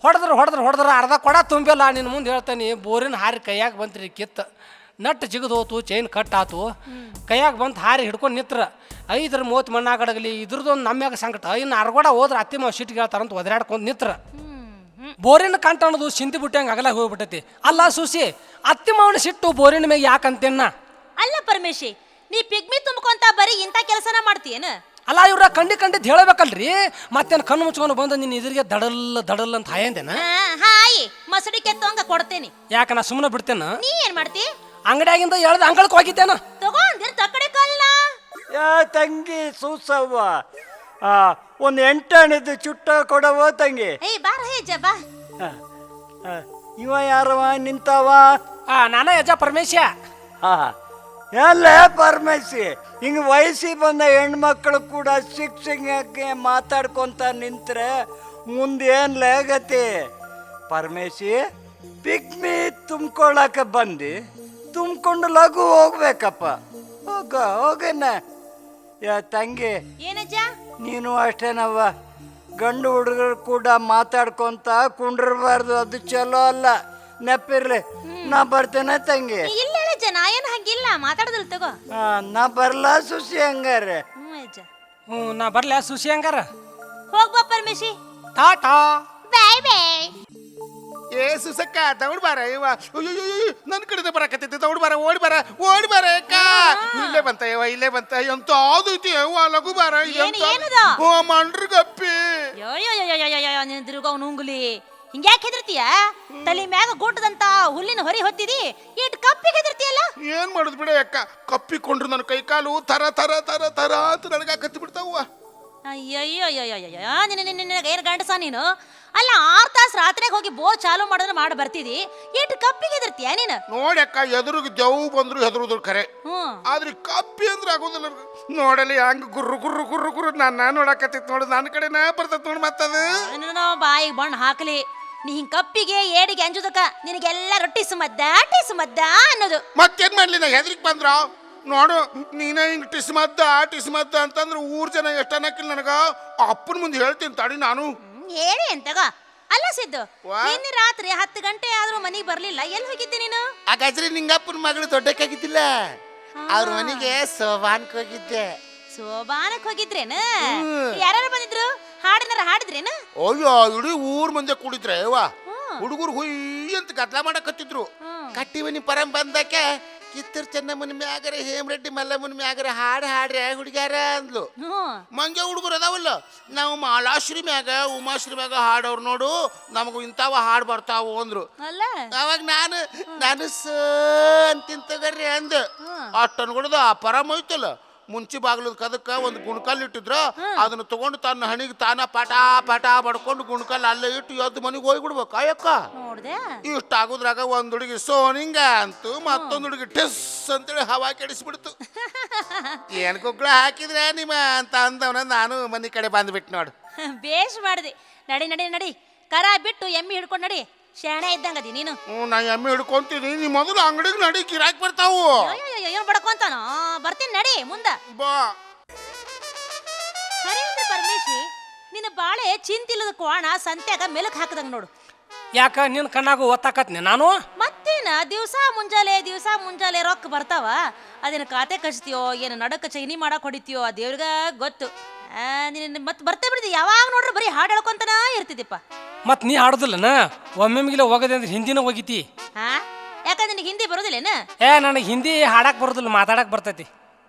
ಹೊಡೆದ್ರ ಅರ್ಧ ಕೊಡ ತುಂಬಿಲ್ಲ ನಿನ್ನ ಮುಂದೆ ಹೇಳ್ತಾನಿ ಬೋರಿನ ಹಾರಿ ಕೈಯಾಗ ಬಂತ್ರಿ ಕಿತ್ತ ನಟ್ ಜಿಗದ್ ಹೋತು ಚೈನ್ ಕಟ್ ಆತು ಕೈಯಾಗ ಬಂತು ಹಾರಿ ಹಿಡ್ಕೊಂಡು ನಿತ್ರ 5:30 ಮಣ್ಣಾಗಡಗಲಿ ಇದ್ರದೊಂದು ನಮ್ಯಾಗ ಸಂಕಟ ಇನ್ನು ಅರ್ಗೋಡ ಹೋದ್ರೆ ಅತ್ತಿ ಮಾವ ಸಿಟ್ಟಿಗೆ ಹೇಳ್ತಾರಂತ ಒದರಾಡ್ಕೊಂಡು ನಿತ್ರ ಬೋರಿನ ಕಂಟ ಅನ್ನೋದು ಸಿಂತಿ ಬಿಟ್ಟಂಗೆ ಅಗಲ ಹೋಗ್ಬಿಟ್ಟೈತಿ ಅಲ್ಲ ಸುಸಿ ಅತ್ತಿ ಮಾವನ ಸಿಟ್ಟು ಬೋರಿನ ಮ್ಯಾಗ ಯಾಕಂತೇನ ಅಲ್ಲ ಪರಮೇಶಿ ನೀ ಪಿಗ್ಮಿ ತುಂಬ್ಕೊಂತ ಬರೀ ಇಂಥ ಕೆಲಸನ ಮಾಡ್ತೀಯೇನು ಅಲ್ಲ ಇವ್ರ ಕಂಡಿದ್ದು ಹೇಳಬೇಕಲ್ರಿ ಮತ್ತೇನು ಕಣ್ಣು ಮುಚ್ಕೊಂಡು ಬಂದು ನಿನ್ನ ಇದ್ರಿಗೆ ದಡಲ್ ಅಂತ ಹಾಯಂದೇನ ಹಾಯ್ ಮಸಡಿ ಕೆತ್ತವಂಗ ಕೊಡ್ತೇನಿ ಯಾಕ ನಾ ಸುಮ್ಮನೆ ಬಿಡ್ತೇನ ನೀ ಏನ್ ಮಾಡ್ತಿ ಅಂಗಡಿಯಾಗಿಂದ ಹೇಳ್ದ ಅಂಗಳಕ್ಕೆ ಹೋಗಿದ್ದೇನ ತಗೊಂಡಿರ್ ತಕ್ಕಡೆ ಕಲ್ಲ ಯಾ ತಂಗಿ ಸೂಸವ್ವ ಒಂದು 8 ಆಣೆದು ಚುಟ್ಟ ಕೊಡವ ತಂಗಿ. ಏಯ್ ಬಾರ ಹೇ ಜಬಾ ಆ, ಆ, ಇವ ಯಾರವ ನಿಂತವ? ನಾನ ಯಜ ಪರಮೇಶ. ಎಲ್ಲ ಪರಮೇಶಿ ಹಿಂಗ ವಯಸ್ಸಿ ಬಂದ ಹೆಣ್ಮಕ್ಳು ಕೂಡ ಶಿಕ್ಷಣಕ್ಕೆ ಮಾತಾಡ್ಕೊಂತ ನಿಂತ್ರೆ ಮುಂದೇನ್ ಲೇಗತಿ? ಪರಮೇಶಿ ಪಿಗ್ಮಿ ತುಂಬ್ಕೊಳಕ ಬಂದು ತುಂಬ್ಕೊಂಡು ಲಘು ಹೋಗ್ಬೇಕಪ್ಪ. ಹೋಗನ ಯಾ ತಂಗಿ ಏನಜ್ಜ ನೀನು ಅಷ್ಟೇನವ್ವ. ಗಂಡು ಹುಡುಗರು ಕೂಡ ಮಾತಾಡ್ಕೊಂತ ಕುಂಡಿರ್ಬಾರ್ದು, ಅದು ಚಲೋ ಅಲ್ಲ. ನೆಪ್ಪಿರ್ಲಿ, ನಾ ಬರ್ತೇನೆ ತಂಗಿ. ಇಲ್ಲ ಅಜ್ಜ ನಾ ಏನು ಹಂಗಿಲ್ಲ ಮಾತಾಡೋದಿಲ್ಲ ತಗೋ. ನಾ ಬರ್ಲಾ ಸುಸಿ ಹಂಗಾರೆ? ಅಜ್ಜ ನಾ ಬರ್ಲ ಸುಶಿ ಹಂಗಾರ. ಹೋಗ್ಬಾ ಪರಮೇಶಿ. ಟಾಟಾ ಬಾಯ್ ಬಾಯ್. ಏ ಸುಸಕ್ಕ ದೌಡ್ ಬಾರ ಇವ ನನ್ನ ಕಡೆ ಬರಕತ್ತೈತಿ. ದೌಡ್ ಬಾರ ಓಡಿ ಬಾರ ಅಕ್ಕ. ಇಲ್ಲೇ ಬಂತ ಎಂತ ಆದೈತಿ ಲಘು ಬಾರ. ಮಂಡ್ರ ಗಪ್ಪಿ ನಿಂದ್ರಿಗ ಅವ್ನು ಉಂಗುಲಿ ಹಿಂಗ್ಯಾಕೆ ಹೆದರ್ತೀಯ? ತಲೆ ಮ್ಯಾಗ ಗುಡ್ಡದಂತ ಹುಲ್ಲಿನ ಹೊರಿ ಹೊತ್ತಿದಿ ಇಟ್ ಕಪ್ಪಿಗೆ ಹೆದರ್ತೀಯಲ್ಲ. ಏನ್ ಮಾಡುದು ಬಿಡ ಅಕ್ಕ, ಕಪ್ಪಿಕೊಂಡ್ರು ನನ್ನ ಕೈ ಕಾಲು ತರ ತರ ತರ ತರ ಅಂತ ನನಗಾಕತ್ತಿ ಬಿಡ್ತಾವ. ಅಯ್ಯಯ್ಯಯ್ಯಯ್ಯ ನಿನಗೆ ಏನು ಗಂಡಸ ನೀನು? ಅಲ್ಲ 6 ತಾಸು ರಾತ್ರಿಗೆ ಹೋಗಿ ಬೋರ್ ಚಾಲು ಮಾಡಿದ್ರೆ ಮಾಡಿ ಬರ್ತಿದಿ, ಇಟ್ಟು ಕಪ್ಪಿಗೆ ಹೆದರ್ತೀಯ ನೀನು? ನೋಡಿ ಅಕ್ಕ, ಎದುರಿಗೆ ದೇವ್ ಬಂದ್ರು ಹೆದರುದ್ರು ಖರೆ, ಆದ್ರೆ ಕಪ್ಪಿ ಅಂದ್ರೆ ಆಗೋದಿಲ್ಲ. ನೋಡಲಿ ಹಂಗ ಗುರ್ರು ಗುರ್ರು ಗುರ್ರು ಗುರ್ರು ನನ್ನ ನೋಡಕತ್ತಿತ್ ನೋಡು, ನನ್ನ ಕಡೆನ ಬರ್ತತ್ ನೋಡು. ಮತ್ತದು ಬಾಯಿಗೆ ಬಣ್ಣ ಹಾಕಲಿ. ನೀ ಹಿಂಗ್ ಕಪ್ಪಿಗೆ ಏಡಿಗೆ ಅಂಜುದಕ್ಕ ನಿನಗೆಲ್ಲ ರೊಟ್ಟಿ ಸುಮದ್ದ ಅನ್ನೋದು. ಮತ್ತೇನ್ ಮಾಡ್ಲಿ? ನಾ ಹೆದರಿಕ್ ಬಂದ್ರ ನೋಡು ನೀನೇ ಹಿಂಗ್ ಟಿಸ್ಮದ್ದ ಅಂತಂದ್ರೆ ಊರ್ ಜನ ಎಷ್ಟ ಅನ್ನಕಿಲ್ಲ ನನಗ. ಅಪ್ಪನ ಮುಂದೆ ಹೇಳ್ತೀನಿ ತಡಿ ನಾನು. ಹೇಳಿ ಅಂತಗ. ಅಲ್ಲ ಸಿದ್ದು, ನಿನ್ನೆ ರಾತ್ರಿ 10 ಗಂಟೆ ಆದ್ರೂ ಮನೆಗೆ ಬರ್ಲಿಲ್ಲ, ಎಲ್ಲಿ ಹೋಗಿದ್ದೆ ನೀನು? ಆ ಗಜ್ರಿ ನಿಂಗಪ್ಪನ ಮಗಳು ದೊಡ್ಡಕ್ಕಾಗಿದ್ದಿಲ್ಲ, ಅವ್ರ ಮನೆಗೆ ಸೋಬಾನ್ಕ್ ಹೋಗಿದ್ದೆ. ಸೋಬಾನಕ್ ಹೋಗಿದ್ರೇನ? ಯಾರು ಬಂದಿದ್ರು? ಹಾಡಿದ್ರೇನ? ಅಯ್ಯೋ ಇಡೀ ಊರ್ ಮಂದಿ ಕೂಡಿದ್ರೆ ಹುಡುಗರು ಹುಯ್ ಅಂತ ಗದ್ಲ ಮಾಡಕತ್ತಿದ್ರು. ಕಟ್ಟಿವನಿ ಪರಂ ಬಂದಕ್ಕೆ ಕಿತ್ತೂರು ಚೆನ್ನಮ್ಮನ ಮ್ಯಾಗರ ಹೇಮರೆಡ್ಡಿ ಮಲ್ಲಮ್ಮನ ಮ್ಯಾಗರ ಹಾಡ್ರೆ ಹುಡುಗ್ಯಾರ ಅಂದ್ಲು. ಮಂಗೆ ಹುಡುಗರು ಅದಾವಲ್ಲ, ನಾವು ಮಾಲಾಶ್ರೀ ಮ್ಯಾಗ ಉಮಾಶ್ರೀ ಮ್ಯಾಗ ಹಾಡವ್ರು ನೋಡು, ನಮಗೂ ಇಂಥವ ಹಾಡು ಬರ್ತಾವು ಅಂದ್ರು. ಅವಾಗ ನಾನು ಅಂತಿಂತಗರ್ರಿ ಅಂದ. ಅಷ್ಟು ಅನ್ಕೊಡೋದು ಆ ಪರಮ ಐತಲ್ಲ, ಮುಂಚಿ ಬಾಗ್ಲದ ಕದಕ್ಕ ಒಂದು ಗುಣಕಲ್ ಇಟ್ಟಿದ್ರ, ಅದನ್ನ ತಗೊಂಡು ತನ್ನ ಹಣಿಗೆ ತಾನ ಪಟ ಬಡ್ಕೊಂಡು ಗುಣಕಲ್ ಅಲ್ಲೇ ಇಟ್ಟು ಎದ್ದು ಮನೆಗೆ ಹೋಗ್ಬಿಡ್ಬೇಕು. ಅಯ್ಯಕ್ಕ ಇಷ್ಟ ಆಗುದ್ರಾಗ ಒಂದ್ ಹುಡುಗಿ ಸೋನಿಂಗ ಅಂತು, ಮತ್ತೊಂದು ಹುಡುಗಿ ಟಿಸ್ ಅಂತೇಳಿ ಹವಾ ಕೆಡಿಸ್ಬಿಡ್ತು. ಏನ್ ಕುಗ್ಳ ಹಾಕಿದ್ರೆ ನಿಮ್ಮ ಅಂತ ಅಂದವನ ನಾನು ಮನೆ ಕಡೆ ಬಂದ್ಬಿಟ್ಟು ನೋಡು. ಬೇಷ್ ಮಾಡಿದೆ. ನಡಿ ಕರ ಬಿಟ್ಟು ಎಮ್ಮಿ ಹಿಡ್ಕೊಂಡು ನಡಿ, ಶಾಣೆ ಇದ್ದಂಗದಿ ನೀನು. ನಾ ಎಮ್ಮೆ ಹಿಡ್ಕೊಂತೀನಿ, ನೀ ಮೊದಲು ಅಂಗಡಿಗೆ ನಡಿ, ಗಿರಾಕಿ ಬರ್ತಾವು. ಏನು ಬಡ್ಕೊಂತಾನೋ? ಬರ್ತೀನಿ ನಡಿ ಮುಂದ ಬಾ. ಸರಿ ಅಂದ್ರೆ ಪರಮೇಶಿ, ನಿನ್ನ ಬಾಳೆ ಚಿಂತಿಲ್ಲದ ಕೋಣ ಸಂತ್ಯಾಗ ಮೆಲಕ್ ಹಾಕದಂಗ ನೋಡು. ಯಾಕ ನಿನ್ನ ಕಣ್ಣಾಗು ಒತ್ತಾಕತ್ನೆ ನಾನು? ಮತ್ತೇನ ದಿವಸ ಮುಂಜಾಲೆ ರೊಕ್ಕ ಬರ್ತಾವ, ಅದೇನು ಖಾತೆ ಕಚ್ತೀಯೋ ಏನು ನಡಕ ಚೈನಿ ಮಾಡಕ್ ಹೊಡಿತೀಯೋ ಆ ದೇವ್ರಿಗ ಗೊತ್ತು. ಮತ್ತೆ ಬರ್ತಾ ಬಿಡ್ತಿ, ಯಾವಾಗ ನೋಡ್ರಿ ಬರೀ ಹಾಡು ಹೇಳ್ಕೊಂತನ ಇರ್ತಿದ್ದಿಪ್ಪ. ಮತ್ ನೀ ಹಾಡುದಿಲ್ಲನ? ಒಮ್ಮೆಮ್ಗಿಲ ಹೋಗದೆ ಅಂದ್ರೆ ಹಿಂದಿನ ಹೋಗಿತಿ. ಯಾಕಂದ್ರೆ ನಿನಗೆ ಹಿಂದಿ ಬರೋದಿಲ್ಲೇನ? ನನಗೆ ಹಿಂದಿ ಹಾಡಕ್ ಬರೋದಿಲ್ಲ, ಮಾತಾಡಕ್ ಬರ್ತೈತಿ.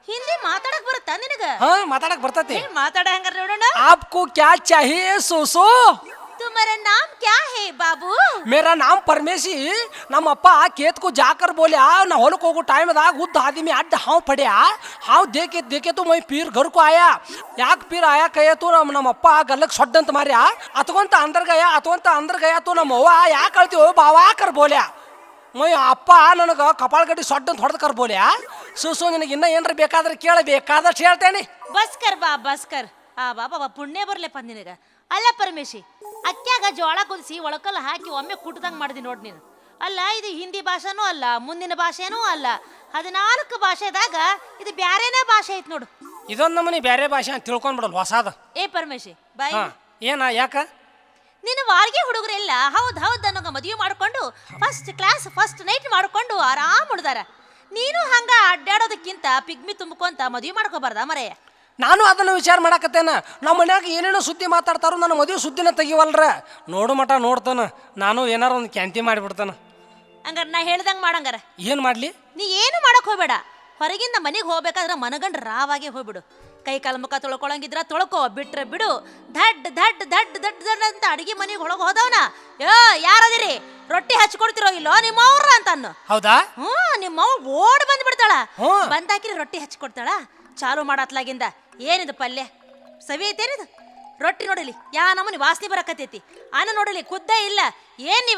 ಹಿಂದಿ ಮಾತಾಡಕ್ ಬರುತ್ತಾ ನಿನಗ? ಮಾತಾಡಕ್ ಬರ್ತೈತಿ. ಮಾತಾಡ ಹಂಗಾರ ನೋಡೋಣ. आपको क्या चाहिए सोसो? तुम्हारा नाम क्या है बाबू? मेरा नाम परमेशी. ನಮ್ಮ ಅಪ್ಪ खेत को जाकर बोले ना ಹೊಲಕ್ಕೆ ಹೋಗೋ ಟೈಮ್ದಾಗ ಉದ್ದ आदमी अड्ड हाव पड़े हाव देखे तो मैं पीर घर को आया. ಯಾಕೆ ಪೀರ್ ಆಯಾ ಕೈಯ ತೋ ನಮ್ಮ ಅಪ್ಪ ಗಲ್ಲಕ್ಕೆ ಸೊಡ್ಡ ಅಂತ ಮಾರ್ಯ ಅತ್ಕೊಂತ ಅಂದರ್ ಗಯ ತೋ ನಮ್ಮ ಅವ್ವ ಯಾಕೆ ಅಳ್ತೀವೋ ಬಾವಾ ಕರ್ ಬೋಲ್ಯಾ. ಮೈ ಅಪ್ಪ ನನಗೆ ಕಪಾಳ ಗಡ್ಡಿ ಸೊಡ್ಡ ಅಂತ ಹೊಡೆದು ಕರ್ ಬೋಲ್ಯಾ. ಸುಸು ನಿನಗೆ ಇನ್ನೂ ಏನಾರ ಬೇಕಾದ್ರೆ ಕೇಳಬೇಕಾದಷ್ಟು ಹೇಳ್ತೇನೆ. ಬಸ್ಕರ್ ಬಾ ಬಸ್ಕರ್. ಬಾಬಾ ಪುಣ್ಯ ಬರ್ಲೆಪ್ಪ ನಿನಗ. ಅಲ್ಲ ಪರಮೇಶಿ, ಅಕ್ಕ್ಯಾಗ ಜೋಳ ಕುದಿಸಿ ಒಳಕಲ್ಲ ಹಾಕಿ ಒಮ್ಮೆ ಕುಟ್ದಂಗೆ ಮಾಡಿದಿ ನೋಡಿ ನೀನು. ಅಲ್ಲ, ಇದು ಹಿಂದಿ ಭಾಷೆನೂ ಅಲ್ಲ, ಮುಂದಿನ ಭಾಷೆನೂ ಅಲ್ಲ, 14 ಭಾಷೆದಾಗ ಇದು ಬ್ಯಾರೇನೇ ಭಾಷೆ ಐತ್ ನೋಡು. ಇದೊಂದು ನಮೂನಿ ಬೇರೆ ಭಾಷೆ ಅಂತ ತಿಳ್ಕೊಂಡ್ಬಿಡಲ್ ಹೊಸಾದ. ಏ ಪರಮೇಶಿ ಬಾಯ್, ಹಾ ಏನ ಯಾಕ ನಿನ್ನ ವಾರ್ಗೆ ಹುಡುಗರೆಲ್ಲ ಹೌದ್ ಹೌದ್ ಅನ್ನೋಂಗ ಮದುವೆ ಮಾಡ್ಕೊಂಡು ಫಸ್ಟ್ ಕ್ಲಾಸ್ ಫಸ್ಟ್ ನೈಟ್ ಮಾಡ್ಕೊಂಡು ಆರಾಮ್ ಉಳ್ದಾರ. ನೀನು ಹಂಗ ಅಡ್ಡಾಡೋದಕ್ಕಿಂತ ಪಿಗ್ಮಿ ತುಂಬ್ಕೊಂತ ಮದುವೆ ಮಾಡ್ಕೋಬಾರ್ದ ಮರೆಯ? ನಾನು ಅದನ್ನು ವಿಚಾರ ಮಾಡಕತ್ತೇನ. ನಮ್ಮ ಮನ್ಯಾಗ ಏನೇನೋ ಸುದ್ದಿ ಮಾತಾಡ್ತಾರೋ, ನನ್ನ ಮದುವೆ ಸುದ್ದಿನ ತೆಗಿವಲ್ರ. ನೋಡು ಮಟ ನೋಡ್ತಾನ, ನಾನು ಏನಾರ ಒಂದು ಕ್ಯಾಂತಿ ಮಾಡಿಬಿಡ್ತಾನ. ಹಂಗಾರ ನಾ ಹೇಳ್ದಂಗೆ ಮಾಡಂಗಾರ. ಏನು ಮಾಡಲಿ? ನೀ ಏನು ಮಾಡಕ್ ಹೋಗ್ಬೇಡ. ಹೊರಗಿಂದ ಮನೆಗೆ ಹೋಗ್ಬೇಕಾದ್ರೆ ಮನಗಂಡ್ ರಾವಾಗೆ ಹೋಗ್ಬಿಡು. ಕೈ ಕಾಲು ಮುಖ ತೊಳ್ಕೊಳಂಗಿದ್ರ ತೊಳ್ಕೊ, ಬಿಟ್ರೆ ಬಿಡು. ಧಡ್ ಧಡ್ ಧಡ್ ಧಡ್ ಧಡ್ ಅಂತ ಅಡಿಗೆ ಮನೆಗೆ ಒಳಗೆ ಹೋದವನ, ಯಾರದಿರಿ ರೊಟ್ಟಿ ಹಚ್ಕೊಡ್ತಿರೋ ಇಲ್ಲೋ ನಿಮ್ಮವ್ರ ಅಂತ ಅನ್ನು. ಹೌದಾ? ನಿಮ್ಮವ್ ಓಡ್ ಬಂದ್ಬಿಡ್ತಾಳ. ಹ್ಞೂ. ಬಂದಾಕಿರಿ ರೊಟ್ಟಿ ಹಚ್ಕೊಡ್ತಾಳ. ಚಾಲು ಮಾಡತ್ಲಾಗಿಂದ ಏನಿದು ಪಲ್ಯ ಸವಿ ಐತೇನಿದು? ರೊಟ್ಟಿ ನೋಡಲಿ ಯಾ ನಮ್ಮನಿ ವಾಸನೆ ಬರಕತ್ತೈತಿ. ಅನ್ನ ನೋಡಲಿ ಕುದ್ದ ಇಲ್ಲ. ಏನ್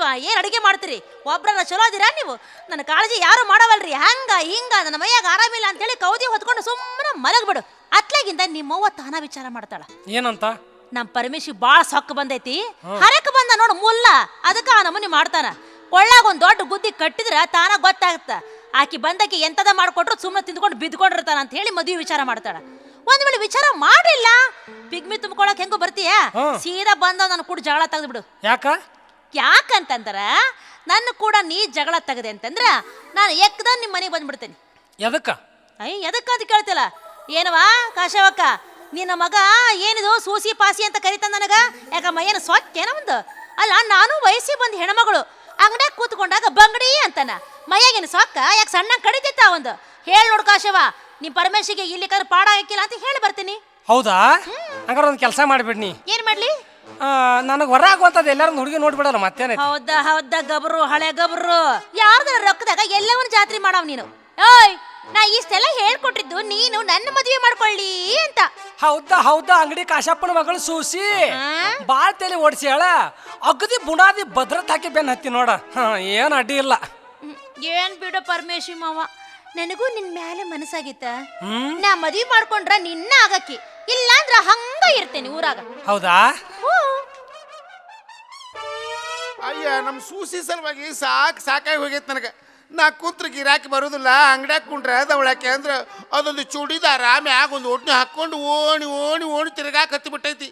ಅಡಿಗೆ ಮಾಡ್ತೀರಿ? ಒಬ್ರನ್ನ ಚಲೋ ಅದಿರಾ ನೀವು? ನನ್ನ ಕಾಳಜಿ ಯಾರು ಮಾಡವಲ್ರಿ. ಹಂಗ ಹಿಂಗ ನನ್ನ ಮೈಯಾಗ ಆರಾಮಿಲ್ಲ ಅಂತೇಳಿ ಕೌದಿ ಹೊತ್ಕೊಂಡು ಸುಮ್ಮನೆ ಮಲಗ್ಬಿಡು. ಅತ್ಲಾಗಿಂದ ನಿಮ್ಮವ್ವ ತಾನ ವಿಚಾರ ಮಾಡ್ತಾಳ. ಏನಂತ? ನಮ್ಮ ಪರಮೇಶಿ ಬಾಳ ಸೊಕ್ಕ ಬಂದೈತಿ, ಹರಕ್ ಬಂದ ನೋಡು ಮುಲ್ಲ, ಅದಕ್ಕ ಆ ನಮೂನಿ ಮಾಡ್ತಾನ. ಕೊಳ್ಳಾಗ ಒಂದ್ ದೊಡ್ಡ ಗುದ್ದಿ ಕಟ್ಟಿದ್ರ ತಾನ ಗೊತ್ತಾಗತ್ತ. ಆಕಿ ಬಂದಾಕಿ ಎಂತದ ಮಾಡ್ಕೊಟ್ರು ಸುಮ್ಮನೆ ತಿಂದ್ಕೊಂಡು ಬಿದ್ಕೊಂಡಿರ್ತಾನ ಅಂತ ಹೇಳಿ ಮದುವೆ ವಿಚಾರ ಮಾಡ್ತಾಳ. ಒಂದ್ ವೇಳೆ ವಿಚಾರ ಮಾಡಿಲ್ಲ, ಪಿಗ್ಮಿ ತುಂಬ್ಕೊಳಕ್ ಹೆಂಗೋ ಬರ್ತೀಯ, ಸೀದಾ ಬಂದ ನನ್ನ ಕೂಡ ಜಗಳ ತೆಗೆದ್ಬಿಡು. ಯಾಕ? ಯಾಕಂತಂದ್ರ ನನ್ನ ಕೂಡ ನೀ ಜಗಳ ತೆಗದೆ ಅಂತಂದ್ರ ನಾನು ಎಕ್ದ ನಿಮ್ಮ ಮನೆಗೆ ಬಂದ್ಬಿಡ್ತೇನೆ. ಎದಕ್ಕ? ಎದಕ್ಕ ಅಂತ ಕೇಳ್ತಿಲ್ಲ. ಏನವಾ ಕಾಶವಕ್ಕ, ನಿನ್ನ ಮಗ ಏನಿದು ಸೂಸಿ ಪಾಸಿ ಅಂತ ಕರಿತಾನ ನನಗ? ಯಾಕಮ್ಮ ಏನು ಸೊಕ್ಕೇನ ಒಂದು? ಅಲ್ಲ, ನಾನು ವಯಸ್ಸಿ ಬಂದ್ ಹೆಣ್ಮಗಳು ಅಂಗಡ್ಯಾಗ ಕೂತ್ಕೊಂಡಾಗ ಬಂಗಡಿ ಅಂತಾನ. ಮೈಯಾಗೇನು ಸೊಕ್ಕ ಯಾಕೆ ಸಣ್ಣ ಕಡಿತೈತ ಒಂದು? ಹೇಳ್ ನೋಡು ಕಾಶವ, ನಿಮ್ ಪರಮೇಶಿಗೆ ಇಲ್ಲಿ ಕರ್ ಪಾಡ ಹಾಕಿಲ್ಲ ಅಂತ ಹೇಳಿ ಬರ್ತೀನಿ. ಹೌದಾ? ಹಂಗಾರ ಒಂದು ಕೆಲಸ ಮಾಡಿಬಿಡ್ನಿ. ಏನ್ ಮಾಡ್ಲಿ? ನನಗೆ ಹೊರ ಆಗುವಂಥದ್ದು ಎಲ್ಲಾರು ಹುಡುಗಿ ನೋಡ್ಬಿಡಲ್ಲ ಮತ್ತೇನೈತಿ? ಹೌದಾ ಗಬ್ರು, ಹಳೆ ಗಬ್ರು. ಯಾರ್ದಾರ ರೊಕ್ಕದಾಗ ಎಲ್ಲವನ್ನ ಜಾತ್ರೆ ಮಾಡವ್ ನೀನು. ಓಯ್, ನಾ ಇಷ್ಟೆಲ್ಲ ಹೇಳ್ಕೊಟ್ಟಿದ್ದು ನೀನು ನನ್ನ ಮದುವೆ ಮಾಡ್ಕೊಳ್ಳಿ ಅಂತ. ಹೌದಾ ಅಂಗಡಿ ಕಾಶಪ್ಪನ ಮಗಳು ಸೂಸಿ ಬಾಳ್ ತಲೆ ಓಡಿಸ್ಯಾಳ. ಅಗದಿ ಬುಣಾದಿ ಭದ್ರತ್ ಹಾಕಿ ಬೆನ್ ಹತ್ತಿ ನೋಡ. ಏನ್ ಅಡ್ಡಿ ಇಲ್ಲ. ಏನ್ ಬಿಡು ಪರಮೇಶಿ ಮಾವ, ನನಗೂ ನಿನ್ ಮ್ಯಾಲೆ ಮನಸ್ಸಾಗಿತ್ತ. ನಾ ಮದ್ವಿ ಮಾಡ್ಕೊಂಡ್ರ ನಿನ್ನ ಆಗಕ್ಕಿ, ಇಲ್ಲಾಂದ್ರ ಹಂಗ ಇರ್ತೇನೆ ಊರಾಗ. ಹೌದಾ? ಅಯ್ಯ, ನಮ್ಮ ಸೂಸಿ ಸಲುವಾಗಿ ಸಾಕಾಗಿ ಹೋಗೈತೆ ನನಗೆ. ನಾ ಕೂತ್ರ ಗಿರಾಕಿ ಬರೋದಿಲ್ಲ, ಅಂಗಡ್ಯಾಗ ಕುಂಡ್ರೆ ದವಳಕ್ಕೆ ಅಂದ್ರೆ ಅದೊಂದು ಚೂಡಿದಾರ ಮ್ಯಾಗ ಒಂದು ಒಡ್ನೆ ಹಾಕ್ಕೊಂಡು ಓಣಿ ತಿರ್ಗಾಕ ಹತ್ತಿ ಬಿಟ್ಟೈತಿ.